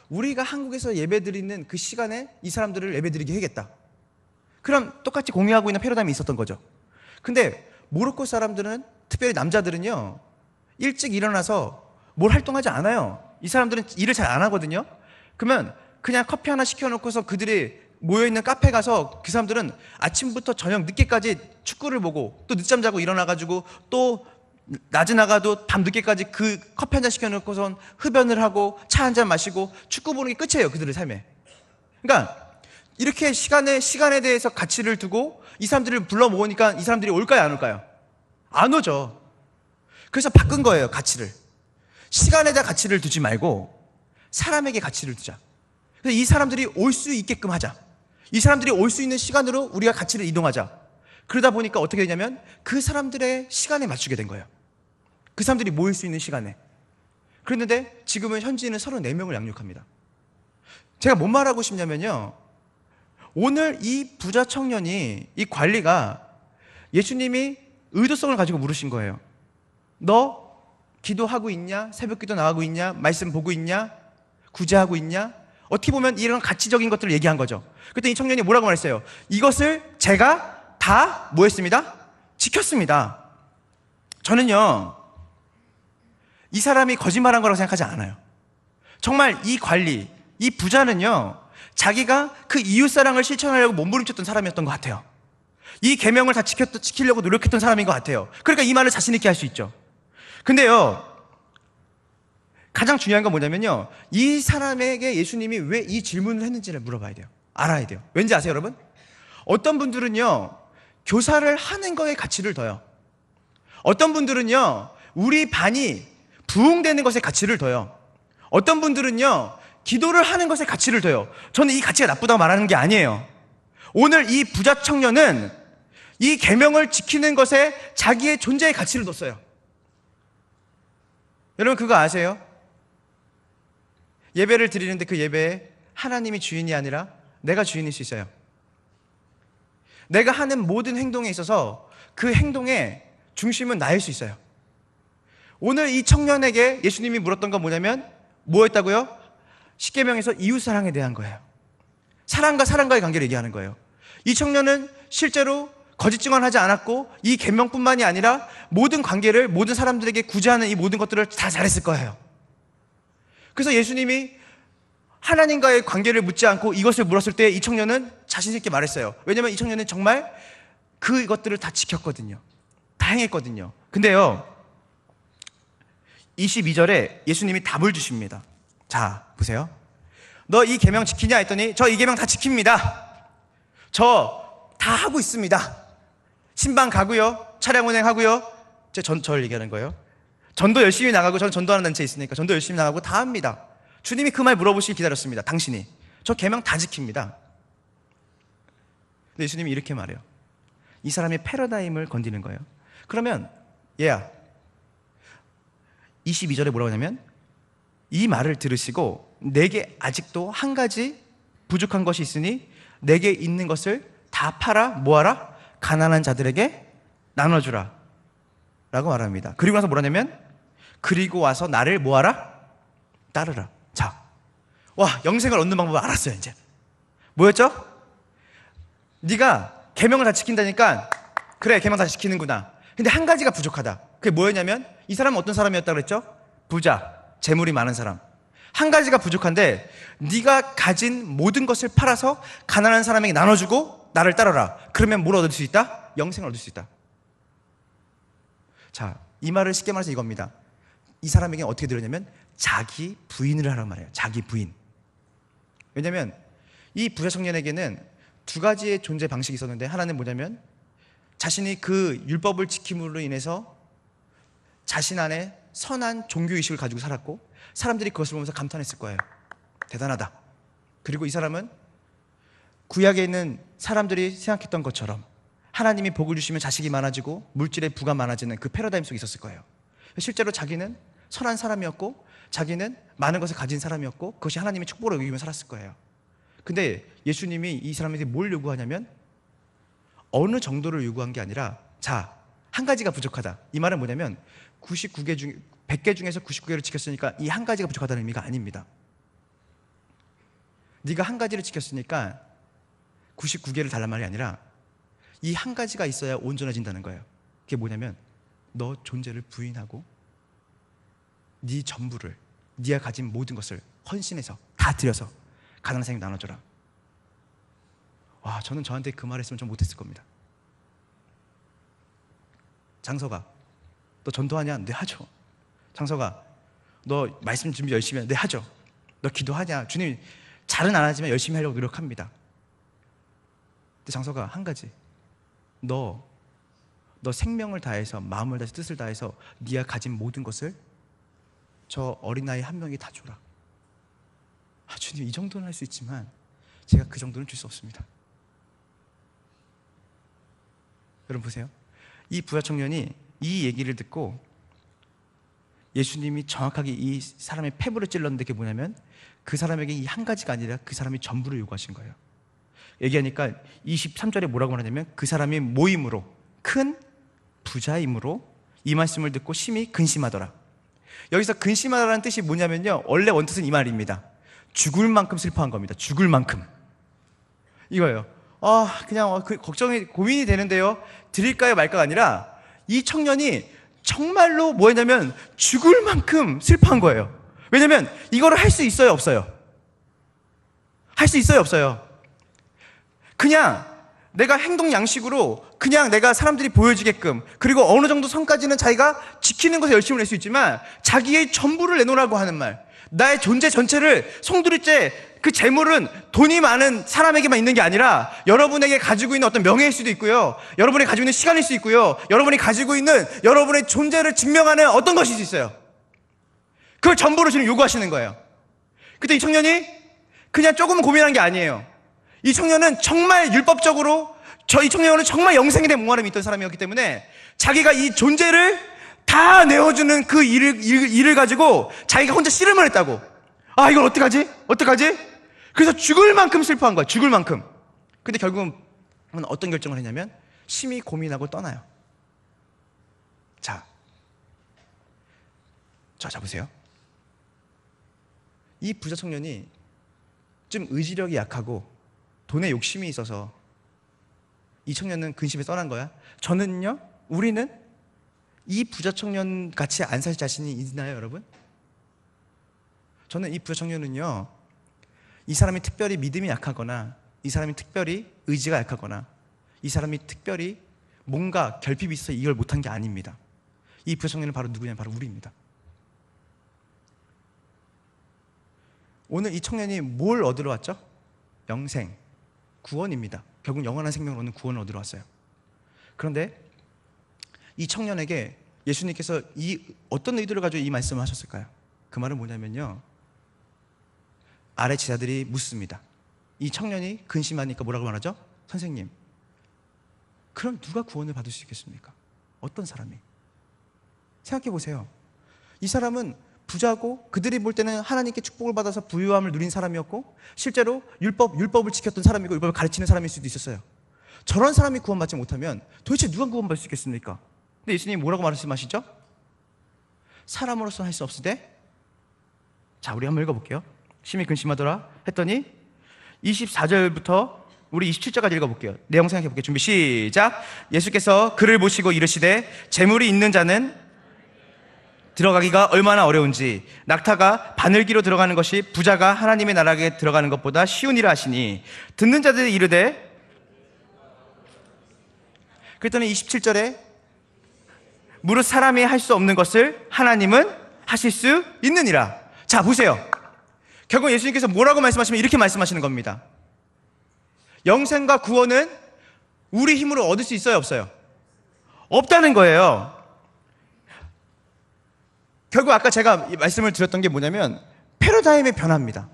우리가 한국에서 예배 드리는 그 시간에 이 사람들을 예배 드리게 해야겠다. 그럼 똑같이 공유하고 있는 패러다임이 있었던 거죠. 근데 모로코 사람들은, 특별히 남자들은요, 일찍 일어나서 뭘 활동하지 않아요. 이 사람들은 일을 잘 안 하거든요. 그러면 그냥 커피 하나 시켜놓고서 그들이 모여있는 카페 가서 그 사람들은 아침부터 저녁 늦게까지 축구를 보고 또 늦잠 자고 일어나가지고 또 낮에 나가도 밤 늦게까지 그 커피 한 잔 시켜놓고선 흡연을 하고 차 한 잔 마시고 축구 보는 게 끝이에요. 그들의 삶에. 그러니까 이렇게 시간에 대해서 가치를 두고 이 사람들을 불러 모으니까 이 사람들이 올까요, 안 올까요? 안 오죠. 그래서 바꾼 거예요, 가치를. 시간에다 가치를 두지 말고 사람에게 가치를 두자. 그래서 이 사람들이 올 수 있게끔 하자. 이 사람들이 올 수 있는 시간으로 우리가 가치를 이동하자. 그러다 보니까 어떻게 되냐면 그 사람들의 시간에 맞추게 된 거예요. 그 사람들이 모일 수 있는 시간에. 그랬는데 지금은 현지인은 34명을 양육합니다. 제가 뭔 말하고 싶냐면요, 오늘 이 부자 청년이, 이 관리가 예수님이 의도성을 가지고 물으신 거예요. 너 기도하고 있냐? 새벽 기도 나가고 있냐? 말씀 보고 있냐? 구제하고 있냐? 어떻게 보면 이런 가치적인 것들을 얘기한 거죠. 그때 이 청년이 뭐라고 말했어요? 이것을 제가 다 뭐 했습니다? 지켰습니다. 저는요, 이 사람이 거짓말한 거라고 생각하지 않아요. 정말 이 관리, 이 부자는요, 자기가 그 이웃사랑을 실천하려고 몸부림쳤던 사람이었던 것 같아요. 이 계명을 다 지키려고 노력했던 사람인 것 같아요. 그러니까 이 말을 자신 있게 할 수 있죠. 근데요, 가장 중요한 건 뭐냐면요, 이 사람에게 예수님이 왜 이 질문을 했는지를 물어봐야 돼요. 알아야 돼요. 왠지 아세요, 여러분? 어떤 분들은요, 교사를 하는 거에 가치를 둬요. 어떤 분들은요, 우리 반이 부흥되는 것에 가치를 둬요. 어떤 분들은요, 기도를 하는 것에 가치를 둬요. 저는 이 가치가 나쁘다고 말하는 게 아니에요. 오늘 이 부자 청년은 이 계명을 지키는 것에 자기의 존재의 가치를 뒀어요. 여러분 그거 아세요? 예배를 드리는데 그 예배에 하나님이 주인이 아니라 내가 주인일 수 있어요. 내가 하는 모든 행동에 있어서 그 행동의 중심은 나일 수 있어요. 오늘 이 청년에게 예수님이 물었던 건 뭐냐면 뭐였다고요? 십계명에서 이웃사랑에 대한 거예요. 사랑과 사랑과의 관계를 얘기하는 거예요. 이 청년은 실제로 거짓 증언하지 않았고 이 계명뿐만이 아니라 모든 관계를 모든 사람들에게 구제하는 이 모든 것들을 다 잘했을 거예요. 그래서 예수님이 하나님과의 관계를 묻지 않고 이것을 물었을 때 이 청년은 자신 있게 말했어요. 왜냐하면 이 청년은 정말 그것들을 다 지켰거든요. 다 행했거든요. 근데요, 22절에 예수님이 답을 주십니다. 자, 보세요. 너 이 계명 지키냐 했더니 저 이 계명 다 지킵니다. 저 다 하고 있습니다. 신방 가고요, 차량 운행하고요. 저를 얘기하는 거예요. 전도 열심히 나가고, 저는 전도하는 단체에 있으니까 전도 열심히 나가고 다 합니다. 주님이 그 말 물어보시길 기다렸습니다. 당신이 저 계명 다 지킵니다. 근데 예수님이 이렇게 말해요. 이 사람의 패러다임을 건드리는 거예요. 그러면 얘야, 22절에 뭐라고 하냐면 이 말을 들으시고 내게 아직도 한 가지 부족한 것이 있으니 내게 있는 것을 다 팔아 뭐하라? 가난한 자들에게 나눠주라 라고 말합니다. 그리고 나서 뭐라냐면 그리고 와서 나를 뭐하라? 따르라. 자, 와, 영생을 얻는 방법을 알았어요. 이제 뭐였죠? 네가 계명을 다 지킨다니까 그래, 계명 다 지키는구나. 근데 한 가지가 부족하다. 그게 뭐였냐면 이 사람은 어떤 사람이었다고 그랬죠? 부자, 재물이 많은 사람. 한 가지가 부족한데 네가 가진 모든 것을 팔아서 가난한 사람에게 나눠주고 나를 따르라. 그러면 뭘 얻을 수 있다? 영생을 얻을 수 있다. 자, 이 말을 쉽게 말해서 이겁니다. 이 사람에게 어떻게 들었냐면 자기 부인을 하라고 말해요. 자기 부인. 왜냐하면 이 부자 청년에게는 두 가지의 존재 방식이 있었는데 하나는 뭐냐면 자신이 그 율법을 지킴으로 인해서 자신 안에 선한 종교의식을 가지고 살았고 사람들이 그것을 보면서 감탄했을 거예요. 대단하다. 그리고 이 사람은 구약에 있는 사람들이 생각했던 것처럼 하나님이 복을 주시면 자식이 많아지고 물질의 부가 많아지는 그 패러다임 속에 있었을 거예요. 실제로 자기는 선한 사람이었고 자기는 많은 것을 가진 사람이었고 그것이 하나님의 축복으로 여기며 살았을 거예요. 근데 예수님이 이 사람에게 뭘 요구하냐면 어느 정도를 요구한 게 아니라 자, 한 가지가 부족하다. 이 말은 뭐냐면 99개 중 100개 중에서 99개를 지켰으니까 이 한 가지가 부족하다는 의미가 아닙니다. 네가 한 가지를 지켰으니까 99개를 달란 말이 아니라 이 한 가지가 있어야 온전해진다는 거예요. 그게 뭐냐면 너 존재를 부인하고 네 전부를, 네가 가진 모든 것을 헌신해서 다 드려서 가난한 사람에게 나눠줘라. 와, 저는 저한테 그 말 했으면 좀 못했을 겁니다. 장서가 너 전도하냐? 네, 하죠. 장서가 너 말씀 준비 열심히 하냐? 네, 하죠. 너 기도하냐? 주님 잘은 안 하지만 열심히 하려고 노력합니다. 근데 장서가 한 가지, 너 너 생명을 다해서, 마음을 다해서, 뜻을 다해서 네가 가진 모든 것을 저 어린아이 한 명이 다 줘라. 주님, 이 정도는 할 수 있지만 제가 그 정도는 줄 수 없습니다. 여러분 보세요. 이 부자 청년이 이 얘기를 듣고 예수님이 정확하게 이 사람의 폐부를 찔렀는데 그게 뭐냐면 그 사람에게 이 한 가지가 아니라 그 사람이 전부를 요구하신 거예요. 얘기하니까 23절에 뭐라고 말하냐면 그 사람이 모임으로, 큰 부자임으로 이 말씀을 듣고 심히 근심하더라. 여기서 근심하다라는 뜻이 뭐냐면요, 원래 원뜻은 이 말입니다. 죽을 만큼 슬퍼한 겁니다. 죽을 만큼. 이거예요. 그냥 걱정이, 고민이 되는데요, 드릴까요 말까가 아니라 이 청년이 정말로 뭐 했냐면 죽을 만큼 슬퍼한 거예요. 왜냐면 이거를 할 수 있어요 없어요? 할 수 있어요 없어요? 그냥 내가 행동 양식으로 그냥 내가 사람들이 보여지게끔, 그리고 어느 정도 선까지는 자기가 지키는 것에 열심을 낼 수 있지만 자기의 전부를 내놓으라고 하는 말, 나의 존재 전체를, 송두리째 그 재물은 돈이 많은 사람에게만 있는 게 아니라 여러분에게 가지고 있는 어떤 명예일 수도 있고요, 여러분이 가지고 있는 시간일 수 있고요, 여러분이 가지고 있는 여러분의 존재를 증명하는 어떤 것일 수 있어요. 그걸 전부로 지금 요구하시는 거예요. 그때 이 청년이 그냥 조금 고민한 게 아니에요. 이 청년은 정말 율법적으로, 이 청년은 정말 영생에 대한 목마름이 있던 사람이었기 때문에 자기가 이 존재를 다 내어주는 그 일을 가지고 자기가 혼자 씨름을 했다고. 이걸 어떡하지? 어떡하지? 그래서 죽을 만큼 슬퍼한 거야. 죽을 만큼. 근데 결국은 어떤 결정을 했냐면 심히 고민하고 떠나요. 자 보세요. 이 부자 청년이 좀 의지력이 약하고 돈에 욕심이 있어서 이 청년은 근심에 떠난 거야. 저는요, 우리는 이 부자 청년 같이 안 살 자신이 있나요, 여러분? 저는 이 부자 청년은요, 이 사람이 특별히 믿음이 약하거나, 이 사람이 특별히 의지가 약하거나, 이 사람이 특별히 뭔가 결핍이 있어서 이걸 못한 게 아닙니다. 이 부자 청년은 바로 누구냐면 바로 우리입니다. 오늘 이 청년이 뭘 얻으러 왔죠? 영생, 구원입니다. 결국 영원한 생명을 얻는 구원을 얻으러 왔어요. 그런데 이 청년에게 예수님께서 어떤 의도를 가지고 이 말씀을 하셨을까요? 그 말은 뭐냐면요, 아래 제자들이 묻습니다. 이 청년이 근심하니까 뭐라고 말하죠? 선생님, 그럼 누가 구원을 받을 수 있겠습니까? 어떤 사람이? 생각해 보세요. 이 사람은 부자고 그들이 볼 때는 하나님께 축복을 받아서 부유함을 누린 사람이었고 실제로 율법을 지켰던 사람이고 율법을 가르치는 사람일 수도 있었어요. 저런 사람이 구원받지 못하면 도대체 누가 구원받을 수 있겠습니까? 근데 예수님이 뭐라고 말씀하시죠? 사람으로서 할 수 없으되, 자 우리 한번 읽어볼게요. 심히 근심하더라 했더니 24절부터 우리 27절까지 읽어볼게요. 내용 생각해볼게요. 준비 시작. 예수께서 그를 보시고 이르시되 재물이 있는 자는 들어가기가 얼마나 어려운지, 낙타가 바늘기로 들어가는 것이 부자가 하나님의 나라에 들어가는 것보다 쉬우니라 하시니, 듣는 자들이 이르되, 그랬더니 27절에 무릇 사람이 할 수 없는 것을 하나님은 하실 수 있느니라. 자 보세요. 결국 예수님께서 뭐라고 말씀하시면 이렇게 말씀하시는 겁니다. 영생과 구원은 우리 힘으로 얻을 수 있어요 없어요? 없다는 거예요. 결국 아까 제가 말씀을 드렸던 게 뭐냐면 패러다임의 변화입니다.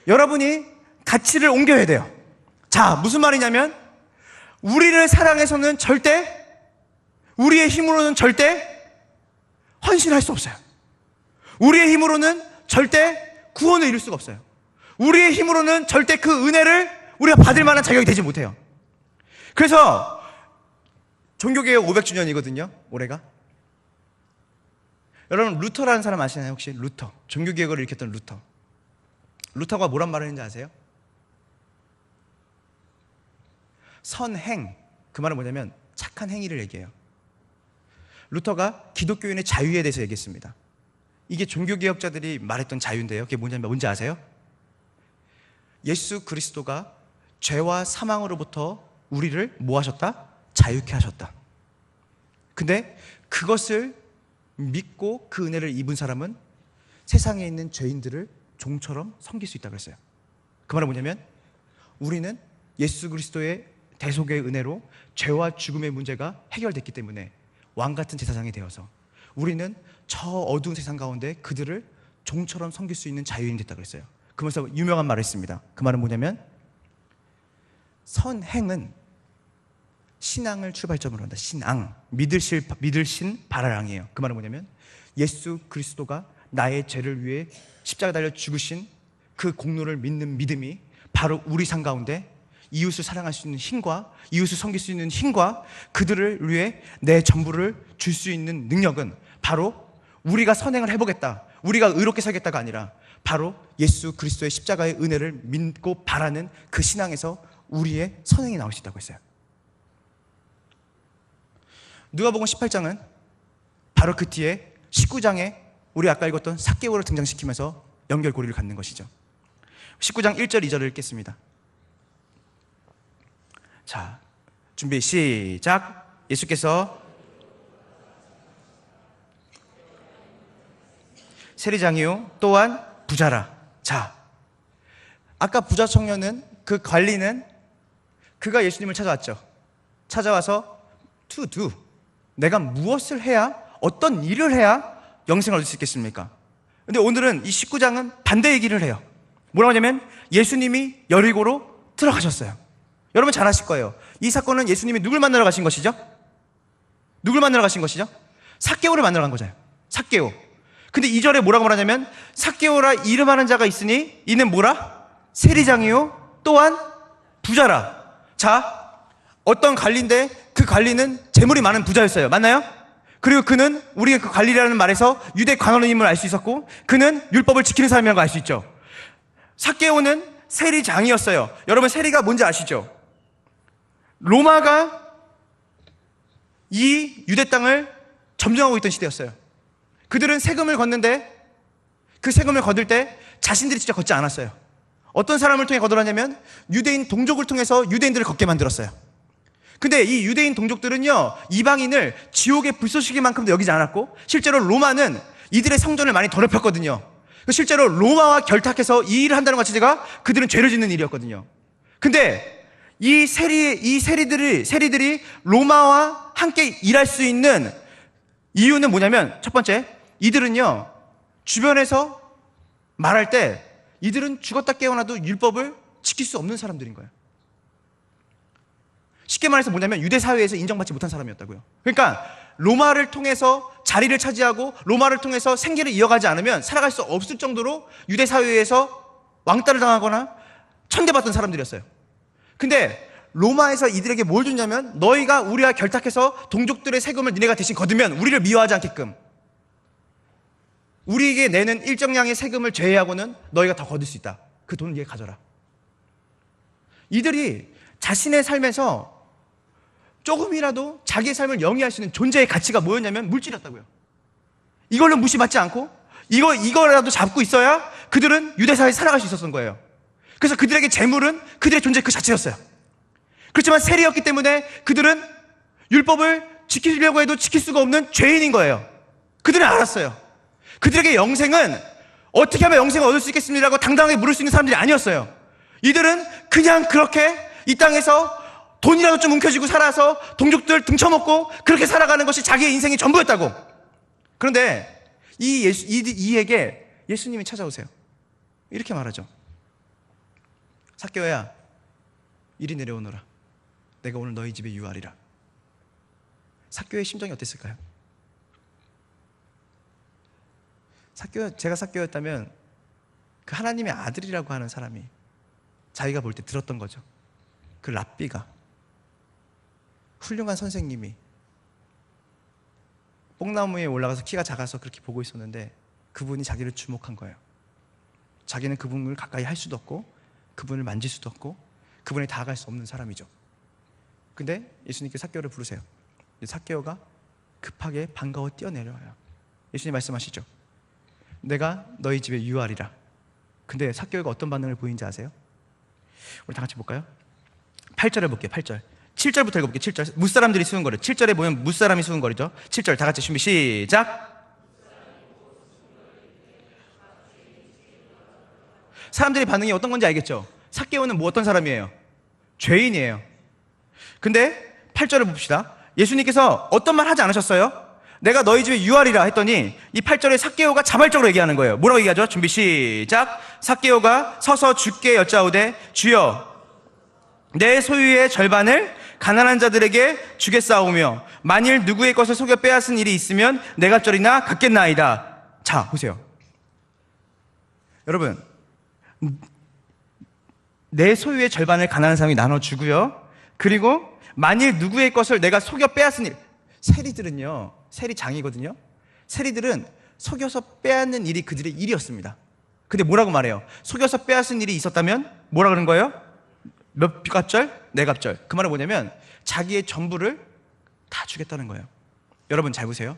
여러분이 가치를 옮겨야 돼요. 자, 무슨 말이냐면 우리를 사랑해서는 절대, 우리의 힘으로는 절대 헌신할 수 없어요. 우리의 힘으로는 절대 구원을 이룰 수가 없어요. 우리의 힘으로는 절대 그 은혜를 우리가 받을 만한 자격이 되지 못해요. 그래서 종교개혁 500주년이거든요 올해가. 여러분 루터라는 사람 아시나요 혹시? 루터, 종교개혁을 일으켰던 루터. 루터가 뭐란 말을 했는지 아세요? 선행, 그 말은 뭐냐면 착한 행위를 얘기해요. 루터가 기독교인의 자유에 대해서 얘기했습니다. 이게 종교개혁자들이 말했던 자유인데요, 그게 뭐냐면 뭔지 아세요? 예수 그리스도가 죄와 사망으로부터 우리를 뭐 하셨다? 자유케 하셨다. 근데 그것을 믿고 그 은혜를 입은 사람은 세상에 있는 죄인들을 종처럼 섬길 수 있다고 했어요. 그 말은 뭐냐면 우리는 예수 그리스도의 대속의 은혜로 죄와 죽음의 문제가 해결됐기 때문에 왕같은 제사장이 되어서 우리는 저 어두운 세상 가운데 그들을 종처럼 섬길 수 있는 자유인이 됐다고 그랬어요. 그러면서 유명한 말을 했습니다. 그 말은 뭐냐면 선행은 신앙을 출발점으로 한다. 신앙, 믿으신 바라랑이에요. 그 말은 뭐냐면 예수 그리스도가 나의 죄를 위해 십자가 달려 죽으신 그 공로를 믿는 믿음이 바로 우리 삶 가운데 이웃을 사랑할 수 있는 힘과 이웃을 섬길 수 있는 힘과 그들을 위해 내 전부를 줄 수 있는 능력은 바로 우리가 선행을 해보겠다, 우리가 의롭게 살겠다가 아니라 바로 예수 그리스도의 십자가의 은혜를 믿고 바라는 그 신앙에서 우리의 선행이 나올 수 있다고 했어요. 누가복음 18장은 바로 그 뒤에 19장에 우리 아까 읽었던 삭개오를 등장시키면서 연결고리를 갖는 것이죠. 19장 1절 2절을 읽겠습니다. 자, 준비 시작. 예수께서 세리장이요 또한 부자라. 자, 아까 부자 청년은 그 관리는 그가 예수님을 찾아왔죠. 찾아와서 to do, 내가 무엇을 해야, 어떤 일을 해야 영생을 얻을 수 있겠습니까? 근데 오늘은 이 19장은 반대 얘기를 해요. 뭐라고 하냐면 예수님이 여리고로 들어가셨어요. 여러분 잘 아실 거예요. 이 사건은 예수님이 누굴 만나러 가신 것이죠? 누굴 만나러 가신 것이죠? 삭개오를 만나러 간 거잖아요. 삭개오. 근데 2절에 뭐라고 말하냐면 삭개오라 이름하는 자가 있으니 이는 뭐라? 세리장이요 또한 부자라. 자, 어떤 관리인데 그 관리는 재물이 많은 부자였어요. 맞나요? 그리고 그는 우리가 그 관리라는 말에서 유대 관원임을 알 수 있었고 그는 율법을 지키는 사람이라는 걸 알 수 있죠. 삭개오는 세리장이었어요. 여러분 세리가 뭔지 아시죠? 로마가 이 유대 땅을 점령하고 있던 시대였어요. 그들은 세금을 걷는데 그 세금을 거둘 때 자신들이 직접 걷지 않았어요. 어떤 사람을 통해 거둘었냐면 유대인 동족을 통해서 유대인들을 걷게 만들었어요. 근데 이 유대인 동족들은요 이방인을 지옥의 불쏘시개만큼도 여기지 않았고 실제로 로마는 이들의 성전을 많이 더럽혔거든요. 실제로 로마와 결탁해서 이 일을 한다는 것 자체가 그들은 죄를 짓는 일이었거든요. 근데 이 세리들이 로마와 함께 일할 수 있는 이유는 뭐냐면 첫 번째, 이들은요 주변에서 말할 때 이들은 죽었다 깨어나도 율법을 지킬 수 없는 사람들인 거예요. 쉽게 말해서 뭐냐면 유대 사회에서 인정받지 못한 사람이었다고요. 그러니까 로마를 통해서 자리를 차지하고 로마를 통해서 생계를 이어가지 않으면 살아갈 수 없을 정도로 유대 사회에서 왕따를 당하거나 천대받던 사람들이었어요. 근데 로마에서 이들에게 뭘 줬냐면 너희가 우리와 결탁해서 동족들의 세금을 니네가 대신 거두면 우리를 미워하지 않게끔 우리에게 내는 일정량의 세금을 제외하고는 너희가 더 거둘 수 있다. 그 돈을 니가 가져라. 이들이 자신의 삶에서 조금이라도 자기의 삶을 영위할 수 있는 존재의 가치가 뭐였냐면 물질이었다고요. 이걸로 무시받지 않고 이거라도 잡고 있어야 그들은 유대사회에 살아갈 수 있었던 거예요. 그래서 그들에게 재물은 그들의 존재 그 자체였어요. 그렇지만 세리였기 때문에 그들은 율법을 지키려고 해도 지킬 수가 없는 죄인인 거예요. 그들은 알았어요. 그들에게 영생은 어떻게 하면 영생을 얻을 수 있겠습니다라고 당당하게 물을 수 있는 사람들이 아니었어요. 이들은 그냥 그렇게 이 땅에서 돈이라도 좀 움켜쥐고 살아서 동족들 등쳐먹고 그렇게 살아가는 것이 자기의 인생이 전부였다고. 그런데 이에게 예수님이 찾아오세요. 이렇게 말하죠. 삭개오야, 이리 내려오너라. 내가 오늘 너희 집에 유하리라. 삭개오의 심정이 어땠을까요? 제가 삭개오였다면 그 하나님의 아들이라고 하는 사람이 자기가 볼 때 들었던 거죠. 그 랍비가, 훌륭한 선생님이 뽕나무 위에 올라가서 키가 작아서 그렇게 보고 있었는데 그분이 자기를 주목한 거예요. 자기는 그분을 가까이 할 수도 없고 그분을 만질 수도 없고 그분에 다가갈 수 없는 사람이죠. 근데 예수님께 삭개오를 부르세요. 삭개오가 급하게 반가워 뛰어내려와요. 예수님 말씀하시죠. 내가 너희 집에 유하리라. 근데 삭개오가 어떤 반응을 보이는지 아세요? 우리 다 같이 볼까요? 8절을 볼게요. 8절. 7절부터 읽어볼게요. 7절. 무사람들이 수군거려. 7절에 보면 무사람이 수군거리죠. 7절 다 같이 준비 시작. 사람들의 반응이 어떤 건지 알겠죠? 삭개오는 뭐 어떤 사람이에요? 죄인이에요. 근데 8절을 봅시다. 예수님께서 어떤 말 하지 않으셨어요? 내가 너희 집에 유하리라 했더니 이 8절에 삭개오가 자발적으로 얘기하는 거예요. 뭐라고 얘기하죠? 준비 시작. 삭개오가 서서 주께 여짜오되 주여 내 소유의 절반을 가난한 자들에게 주겠사오며 만일 누구의 것을 속여 빼앗은 일이 있으면 내 갑절이나 갚겠나이다. 자, 보세요. 여러분, 내 소유의 절반을 가난한 사람이 나눠주고요. 그리고 만일 누구의 것을 내가 속여 빼앗은 일, 세리들은요, 세리장이거든요. 세리들은 속여서 빼앗는 일이 그들의 일이었습니다. 근데 뭐라고 말해요? 속여서 빼앗은 일이 있었다면 뭐라 그런 거예요? 몇 갑절? 네 갑절. 그 말은 뭐냐면 자기의 전부를 다 주겠다는 거예요. 여러분 잘 보세요.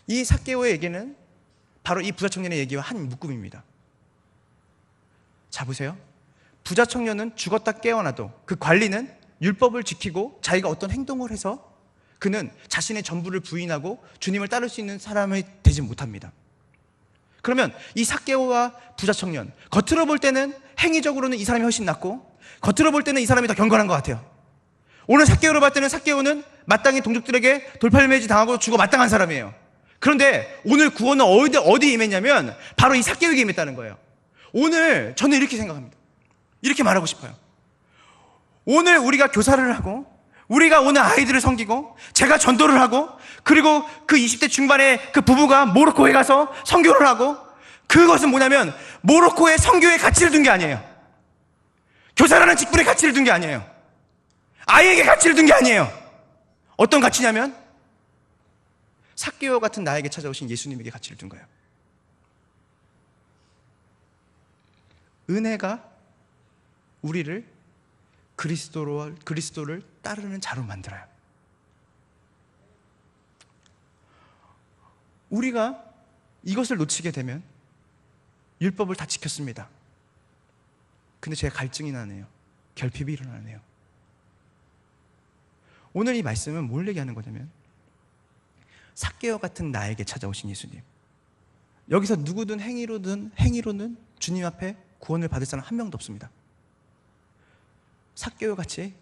이 삭개오의 얘기는 바로 이 부자 청년의 얘기와 한 묶음입니다. 자 보세요. 부자 청년은 죽었다 깨어나도 그 관리는 율법을 지키고 자기가 어떤 행동을 해서 그는 자신의 전부를 부인하고 주님을 따를 수 있는 사람이 되지 못합니다. 그러면 이 삭개오와 부자 청년, 겉으로 볼 때는 행위적으로는 이 사람이 훨씬 낫고 겉으로 볼 때는 이 사람이 더 경건한 것 같아요. 오늘 삭개오를 봤을 때는 삭개오는 마땅히 동족들에게 돌팔매지 당하고 죽어 마땅한 사람이에요. 그런데 오늘 구원은 어디에 임했냐면 바로 이 삭개오에게 임했다는 거예요. 오늘 저는 이렇게 생각합니다. 이렇게 말하고 싶어요. 오늘 우리가 교사를 하고 우리가 오늘 아이들을 섬기고 제가 전도를 하고 그리고 그 20대 중반에 그 부부가 모로코에 가서 선교를 하고 그것은 뭐냐면 모로코의 선교의 가치를 둔 게 아니에요. 교사라는 직분의 가치를 둔 게 아니에요. 아이에게 가치를 둔 게 아니에요. 어떤 가치냐면 삭개오 같은 나에게 찾아오신 예수님에게 가치를 둔 거예요. 은혜가 우리를 그리스도를 따르는 자로 만들어요. 우리가 이것을 놓치게 되면 율법을 다 지켰습니다. 근데 제가 갈증이 나네요. 결핍이 일어나네요. 오늘 이 말씀은 뭘 얘기하는 거냐면 삭개오 같은 나에게 찾아오신 예수님. 여기서 누구든 행위로는 주님 앞에 구원을 받을 사람 한 명도 없습니다. 삭개오 같이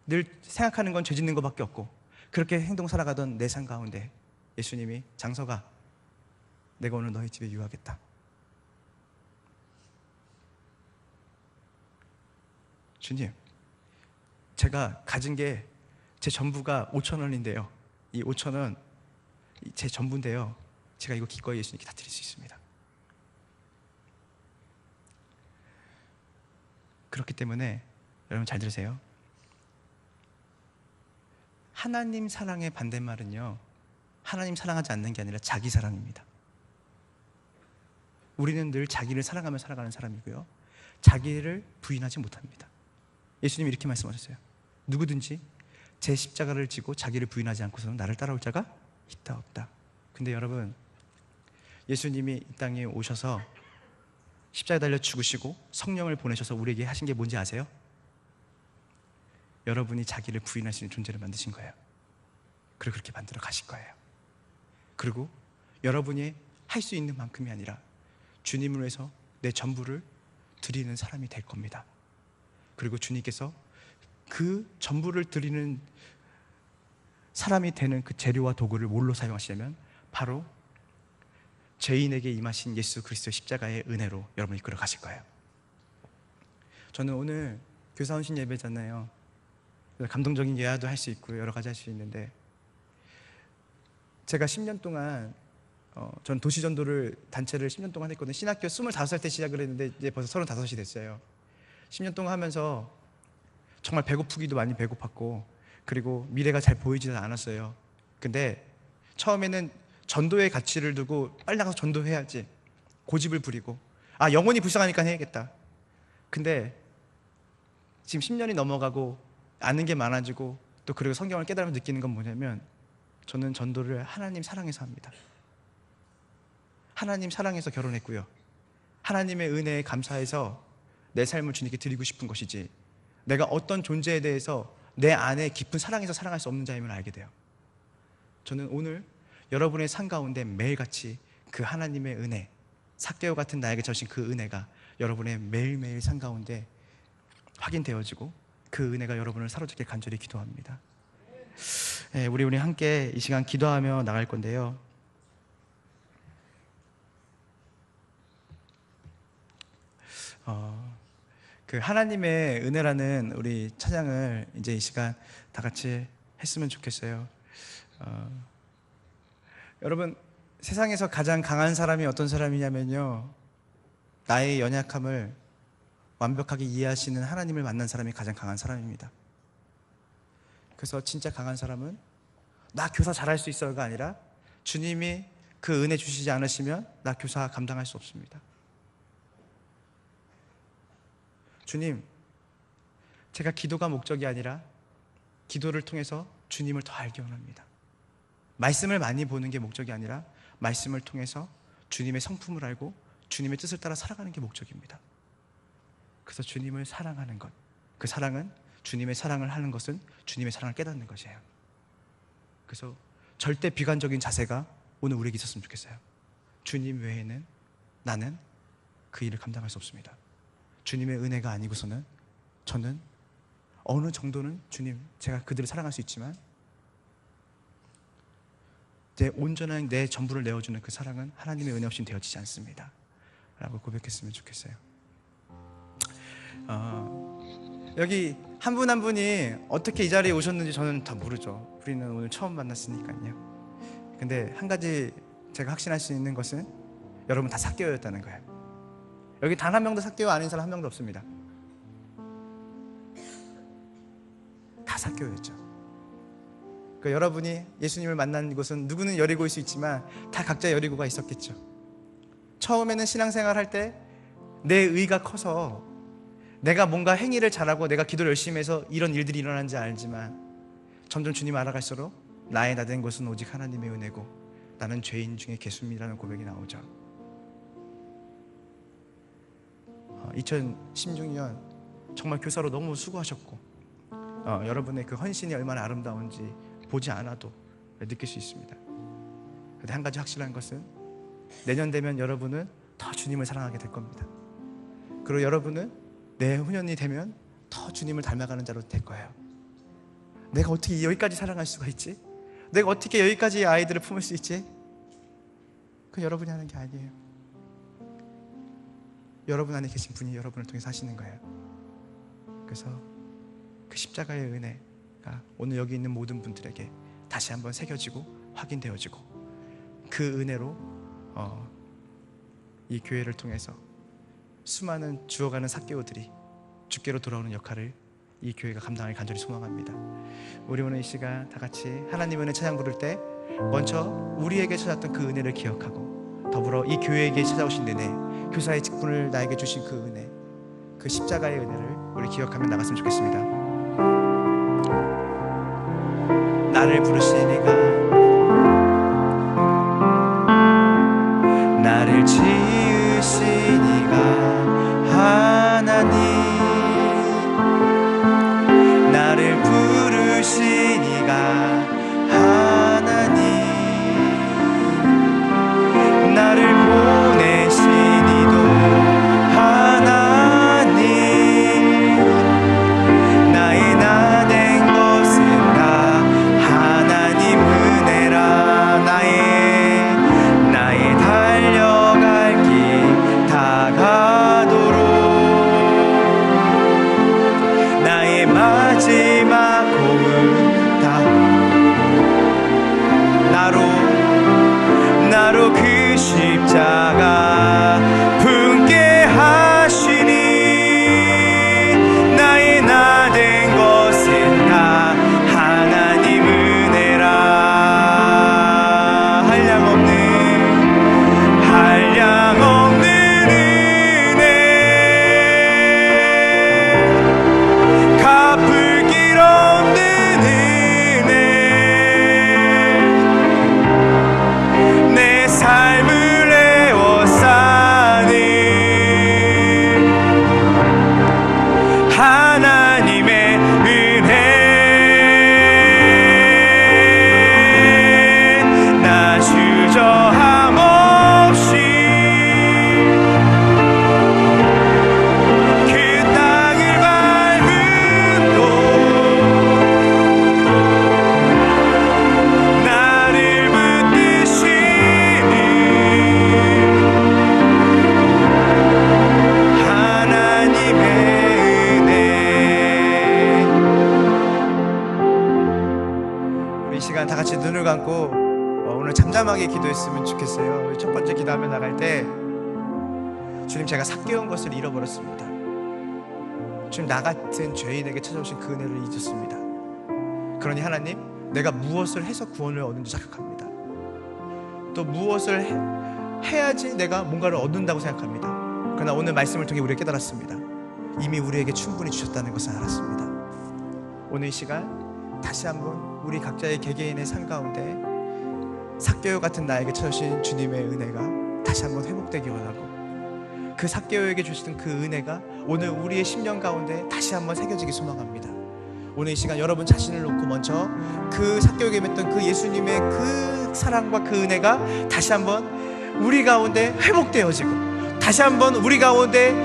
늘 생각하는 건 죄 짓는 것밖에 없고 그렇게 행동 살아가던 내 삶 가운데 예수님이 장서가 내가 오늘 너희 집에 유하겠다. 주님, 제가 가진 게 제 전부가 5,000원인데요. 이 5,000원 제 전부인데요. 제가 이거 기꺼이 예수님께 다 드릴 수 있습니다. 그렇기 때문에 여러분 잘 들으세요. 하나님 사랑의 반대말은요, 하나님 사랑하지 않는 게 아니라 자기 사랑입니다. 우리는 늘 자기를 사랑하며 살아가는 사람이고요, 자기를 부인하지 못합니다. 예수님이 이렇게 말씀하셨어요. 누구든지 제 십자가를 지고 자기를 부인하지 않고서는 나를 따라올 자가 있다 없다. 근데 여러분, 예수님이 이 땅에 오셔서 십자가에 달려 죽으시고 성령을 보내셔서 우리에게 하신 게 뭔지 아세요? 여러분이 자기를 부인할 수 있는 존재를 만드신 거예요. 그리고 그렇게 만들어 가실 거예요. 그리고 여러분이 할 수 있는 만큼이 아니라 주님을 위해서 내 전부를 드리는 사람이 될 겁니다. 그리고 주님께서 그 전부를 드리는 사람이 되는 그 재료와 도구를 뭘로 사용하시냐면 바로 죄인에게 임하신 예수 그리스도의 십자가의 은혜로 여러분이 이끌어 가실 거예요. 저는 오늘 교사원신 예배잖아요. 감동적인 예화도 할 수 있고 여러 가지 할 수 있는데, 제가 10년 동안 전 도시전도를 단체를 10년 동안 했거든요. 신학교 25살 때 시작을 했는데 이제 벌써 35이 됐어요. 10년 동안 하면서 정말 배고프기도 많이 배고팠고 그리고 미래가 잘 보이지도 않았어요. 근데 처음에는 전도의 가치를 두고 빨리 나가서 전도해야지 고집을 부리고 영혼이 불쌍하니까 해야겠다. 근데 지금 10년이 넘어가고 아는 게 많아지고 또 그리고 성경을 깨달으면 느끼는 건 뭐냐면 저는 전도를 하나님 사랑해서 합니다. 하나님 사랑해서 결혼했고요, 하나님의 은혜에 감사해서 내 삶을 주님께 드리고 싶은 것이지 내가 어떤 존재에 대해서 내 안에 깊은 사랑에서 사랑할 수 없는 자임을 알게 돼요. 저는 오늘 여러분의 삶 가운데 매일같이 그 하나님의 은혜, 삭개오 같은 나에게 주신 그 은혜가 여러분의 매일매일 삶 가운데 확인되어지고 그 은혜가 여러분을 사로잡길 간절히 기도합니다. 우리 함께 이 시간 기도하며 나갈 건데요. 그 하나님의 은혜라는 우리 찬양을 이제 이 시간 다 같이 했으면 좋겠어요. 여러분, 세상에서 가장 강한 사람이 어떤 사람이냐면요, 나의 연약함을 완벽하게 이해하시는 하나님을 만난 사람이 가장 강한 사람입니다. 그래서 진짜 강한 사람은 나 교사 잘할 수 있어가 아니라 주님이 그 은혜 주시지 않으시면 나 교사 감당할 수 없습니다. 주님, 제가 기도가 목적이 아니라 기도를 통해서 주님을 더 알기 원합니다. 말씀을 많이 보는 게 목적이 아니라 말씀을 통해서 주님의 성품을 알고 주님의 뜻을 따라 살아가는 게 목적입니다. 그래서 주님을 사랑하는 것, 그 사랑은, 주님의 사랑을 하는 것은 주님의 사랑을 깨닫는 것이에요. 그래서 절대 비관적인 자세가 오늘 우리에게 있었으면 좋겠어요. 주님 외에는 나는 그 일을 감당할 수 없습니다. 주님의 은혜가 아니고서는 저는 어느 정도는 주님, 제가 그들을 사랑할 수 있지만 내 온전한 내 전부를 내어주는 그 사랑은 하나님의 은혜 없이는 되어지지 않습니다 라고 고백했으면 좋겠어요. 여기 한 분 한 분이 어떻게 이 자리에 오셨는지 저는 다 모르죠. 우리는 오늘 처음 만났으니까요. 근데 한 가지 제가 확신할 수 있는 것은 여러분 다 삭개오였다는 거예요. 여기 단 한 명도 삭개오 아닌 사람 한 명도 없습니다. 다 삭개오였죠. 그러니까 여러분이 예수님을 만난 곳은 누구는 여리고일 수 있지만 다 각자 여리고가 있었겠죠. 처음에는 신앙생활 할 때 내 의가 커서 내가 뭔가 행위를 잘하고 내가 기도를 열심히 해서 이런 일들이 일어나는지 알지만 점점 주님 알아갈수록 나의 나 된 것은 오직 하나님의 은혜고 나는 죄인 중에 개수입니다라는 고백이 나오죠. 2016년 정말 교사로 너무 수고하셨고 여러분의 그 헌신이 얼마나 아름다운지 보지 않아도 느낄 수 있습니다. 그런데 한 가지 확실한 것은 내년 되면 여러분은 더 주님을 사랑하게 될 겁니다. 그리고 여러분은 내후년이 되면 더 주님을 닮아가는 자로 될 거예요. 내가 어떻게 여기까지 사랑할 수가 있지? 내가 어떻게 여기까지 아이들을 품을 수 있지? 그건 여러분이 하는 게 아니에요. 여러분 안에 계신 분이 여러분을 통해서 하시는 거예요. 그래서 그 십자가의 은혜가 오늘 여기 있는 모든 분들에게 다시 한번 새겨지고 확인되어지고 그 은혜로 이 교회를 통해서 수많은 죽어가는 삭개오들이 주께로 돌아오는 역할을 이 교회가 감당하길 간절히 소망합니다. 우리 오늘 이 시간 다 같이 하나님 은혜 찬양 부를 때 먼저 우리에게 찾았던 그 은혜를 기억하고 더불어 이 교회에게 찾아오신 은혜, 교사의 직분을 나에게 주신 그 은혜, 그 십자가의 은혜를 우리 기억하며 나갔으면 좋겠습니다. 나를 부르신 이가 나를 지으신 이가 하나님, 나를 부르신 이가 하나님, 나를 보내신 이도 하나님, 나의 나 된 것은 다 하나님 은혜라. 나의 달려갈 길 다가도록 나의 마지막 고음 다 나로 그 십자가 품게 하시니 나의 나 된 것은 다 하나님 은혜라. 한량 없는 은혜, 갚을 길 없는 은혜, 내 삶을 애워싸 눈을 감고 오늘 잠잠하게 기도했으면 좋겠어요. 첫 번째 기도하며 나갈 때, 주님, 제가 삭개온 것을 잃어버렸습니다. 주님, 나 같은 죄인에게 찾아오신 그 은혜를 잊었습니다. 그러니 하나님, 내가 무엇을 해서 구원을 얻는지 자각합니다. 또 무엇을 해야지 내가 뭔가를 얻는다고 생각합니다. 그러나 오늘 말씀을 통해 우리가 깨달았습니다. 이미 우리에게 충분히 주셨다는 것을 알았습니다. 오늘 이 시간 다시 한번 우리 각자의 개개인의 삶 가운데 삭개오 같은 나에게 찾아오신 주님의 은혜가 다시 한번 회복되기 원하고, 그 삭개오에게 주시던 그 은혜가 오늘 우리의 심령 가운데 다시 한번 새겨지기 소망합니다. 오늘 이 시간 여러분 자신을 놓고 먼저 그 삭개오에게 맺던 그 예수님의 그 사랑과 그 은혜가 다시 한번 우리 가운데 회복되어지고, 다시 한번 우리 가운데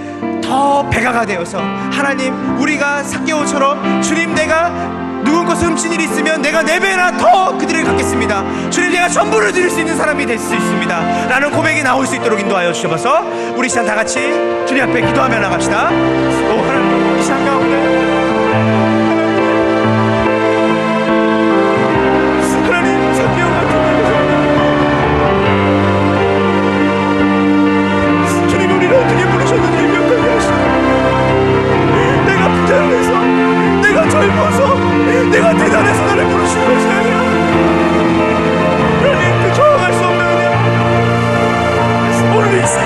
더 배가가 되어서, 하나님, 우리가 삭개오처럼 주님, 내가 누군 것을 훔친 일이 있으면 내가 4배나 더 그들을 갚겠습니다. 주님, 내가 전부를 드릴 수 있는 사람이 될 수 있습니다 라는 고백이 나올 수 있도록 인도하여 주셔서 우리 시간 다 같이 주님 앞에 기도하며 나갑시다. 오 하나님, 이 시간 가운데 하나님, 삭개오 같은 주님, 우리를 어떻게 부르셨는지 기억하게 하시고, 내가 부자로해서, 내가 젊어서, 내가 대단해서 나를 부르신 것이 아니라, 하나님, 그 저항할 수 없는 은혜, 오늘 이 시간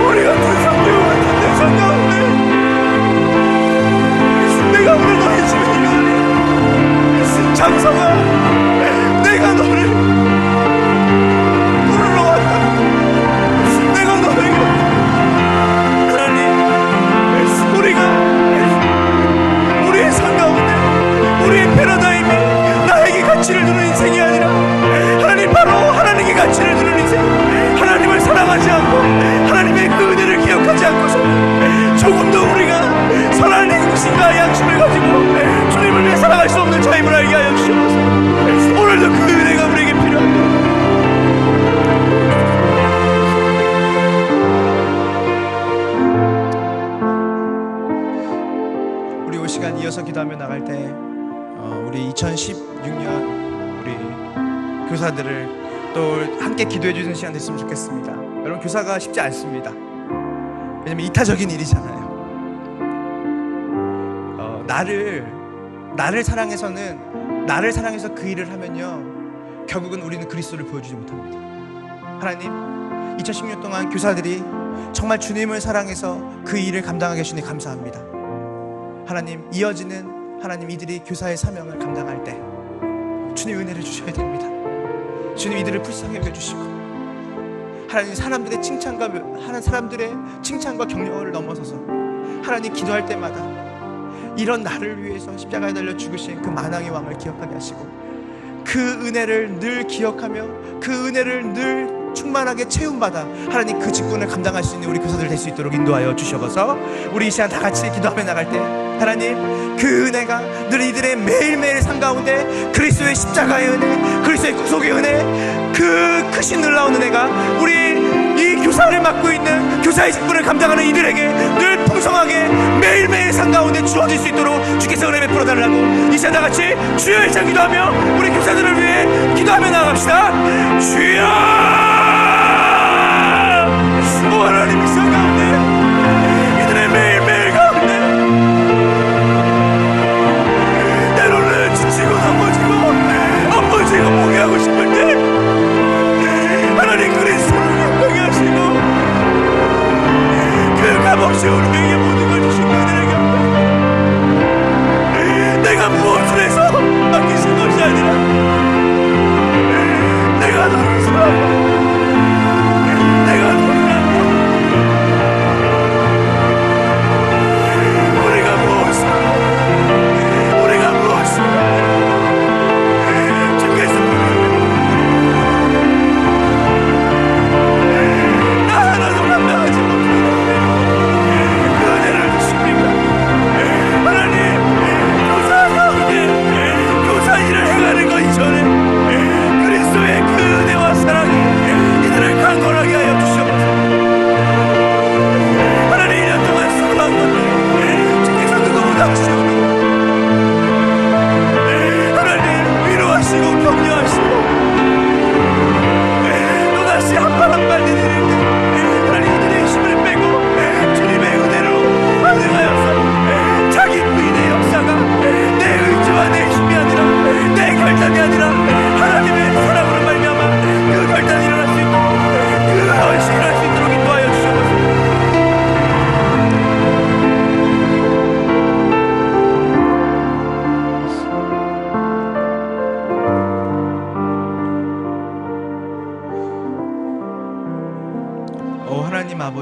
우리 같은 삭개오 같은 내 삶 가운데 내가 오늘 너의 집에 이르니, 장성아, 내가 너를 부르러 왔다. 내가 너에게, 하나님, 우리의 삶 가운데 우리의 패러다임이 나에게 가치를 두는 인생이 아니라, 하나님, 바로 하나님께 가치를 두는 인생, 하나님을 사랑하지 않고 하나님의 그 은혜를 기억하지 않고서 조금 더 우리가 선한 행복심과 양심을 가지고 주님을 위해 살아갈 수 없는 자임을 알게 하여 주시옵소서. 오늘도 그 은혜가 우리에게 필요합니다. 우리 이 시간 이어서 기도하며 나갈 때 우리 2016년 우리 교사들을 또 함께 기도해 주는 시간 됐으면 좋겠습니다. 여러분, 교사가 쉽지 않습니다. 왜냐면 이타적인 일이잖아요. 나를 사랑해서 그 일을 하면요, 결국은 우리는 그리스도를 보여주지 못합니다. 하나님, 2016년 동안 교사들이 정말 주님을 사랑해서 그 일을 감당하게 해주니 감사합니다. 하나님, 이어지는 하나님, 이들이 교사의 사명을 감당할 때 주님 은혜를 주셔야 됩니다. 주님, 이들을 불쌍히 여겨주시고, 하나님, 사람들의 칭찬과 격려를 넘어서서 하나님, 기도할 때마다 이런 나를 위해서 십자가에 달려 죽으신 그 만왕의 왕을 기억하게 하시고, 그 은혜를 늘 기억하며 그 은혜를 늘 충만하게 채움받아 하나님, 그 직분을 감당할 수 있는 우리 교사들 될 수 있도록 인도하여 주셔서 우리 이 시간 다 같이 기도하며 나갈 때, 하나님, 그 은혜가 늘 이들의 매일매일 삶 가운데 그리스도의 십자가의 은혜, 그리스도의 구속의 은혜, 그 크신 놀라운 은혜가 우리 이 교사를 맡고 있는 교사의 직분을 감당하는 이들에게 늘 풍성하게 매일매일 삶 가운데 주어질 수 있도록 주께서 은혜 베풀어 달라고 이 시간 다 같이 주여의 자 기도하며 우리 교사들을 위해 기도하며 나갑시다. 주여, 오 하나님, 이 시간 가운데 이들의 매일매일 가운데 때로는 지치고 넘어지고 포기하고 싶을 때 하나님, 그리스도를 기억하게 하시고 그 값없이 우리에게 모든 걸 주신 그들에게 내가 무엇을 해서 맡기신 것이 아니라 내가 너를 사랑하고 내가 너를 안고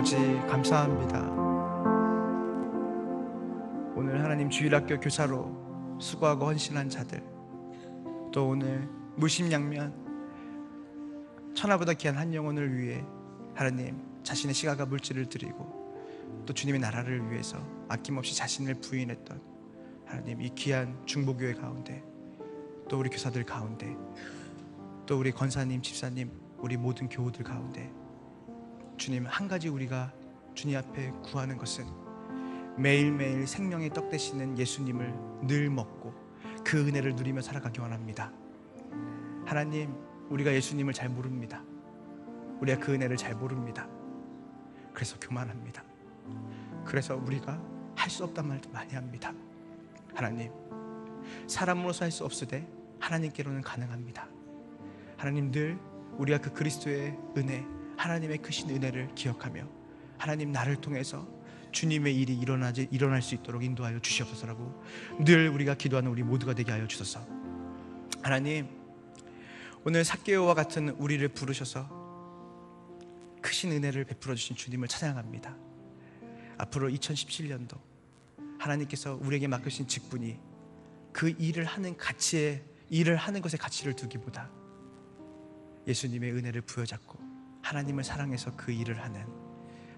아버지 감사합니다. 오늘 하나님 주일학교 교사로 수고하고 헌신한 자들, 또 오늘 무심양면 천하보다 귀한 한 영혼을 위해 하나님 자신의 시간과 물질을 드리고 또 주님의 나라를 위해서 아낌없이 자신을 부인했던 하나님 이 귀한 중보교회 가운데, 또 우리 교사들 가운데, 또 우리 권사님, 집사님, 우리 모든 교우들 가운데 주님, 한 가지 우리가 주님 앞에 구하는 것은 매일매일 생명의 떡 되시는 예수님을 늘 먹고 그 은혜를 누리며 살아가기 원합니다. 하나님, 우리가 예수님을 잘 모릅니다. 우리가 그 은혜를 잘 모릅니다. 그래서 교만합니다. 그래서 우리가 할 수 없단 말도 많이 합니다. 하나님, 사람으로서 할 수 없으되 하나님께로는 가능합니다. 하나님, 늘 우리가 그 그리스도의 은혜, 하나님의 크신 은혜를 기억하며 하나님, 나를 통해서 주님의 일이 일어날 수 있도록 인도하여 주시옵소서라고 늘 우리가 기도하는 우리 모두가 되게 하여 주소서. 하나님, 오늘 삭개오와 같은 우리를 부르셔서 크신 은혜를 베풀어 주신 주님을 찬양합니다. 앞으로 2017년도 하나님께서 우리에게 맡기신 직분이 그 일을 하는 것에 가치를 두기보다 예수님의 은혜를 부여잡고 하나님을 사랑해서 그 일을 하는,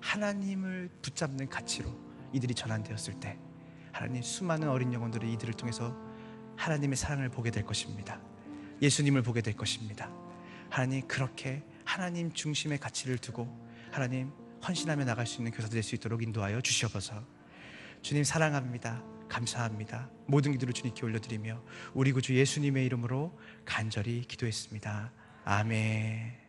하나님을 붙잡는 가치로 이들이 전환되었을 때 하나님, 수많은 어린 영혼들이 이들을 통해서 하나님의 사랑을 보게 될 것입니다. 예수님을 보게 될 것입니다. 하나님, 그렇게 하나님 중심의 가치를 두고 하나님 헌신하며 나갈 수 있는 교사들 될 수 있도록 인도하여 주시옵소서. 주님 사랑합니다. 감사합니다. 모든 기도를 주님께 올려드리며 우리 구주 예수님의 이름으로 간절히 기도했습니다. 아멘.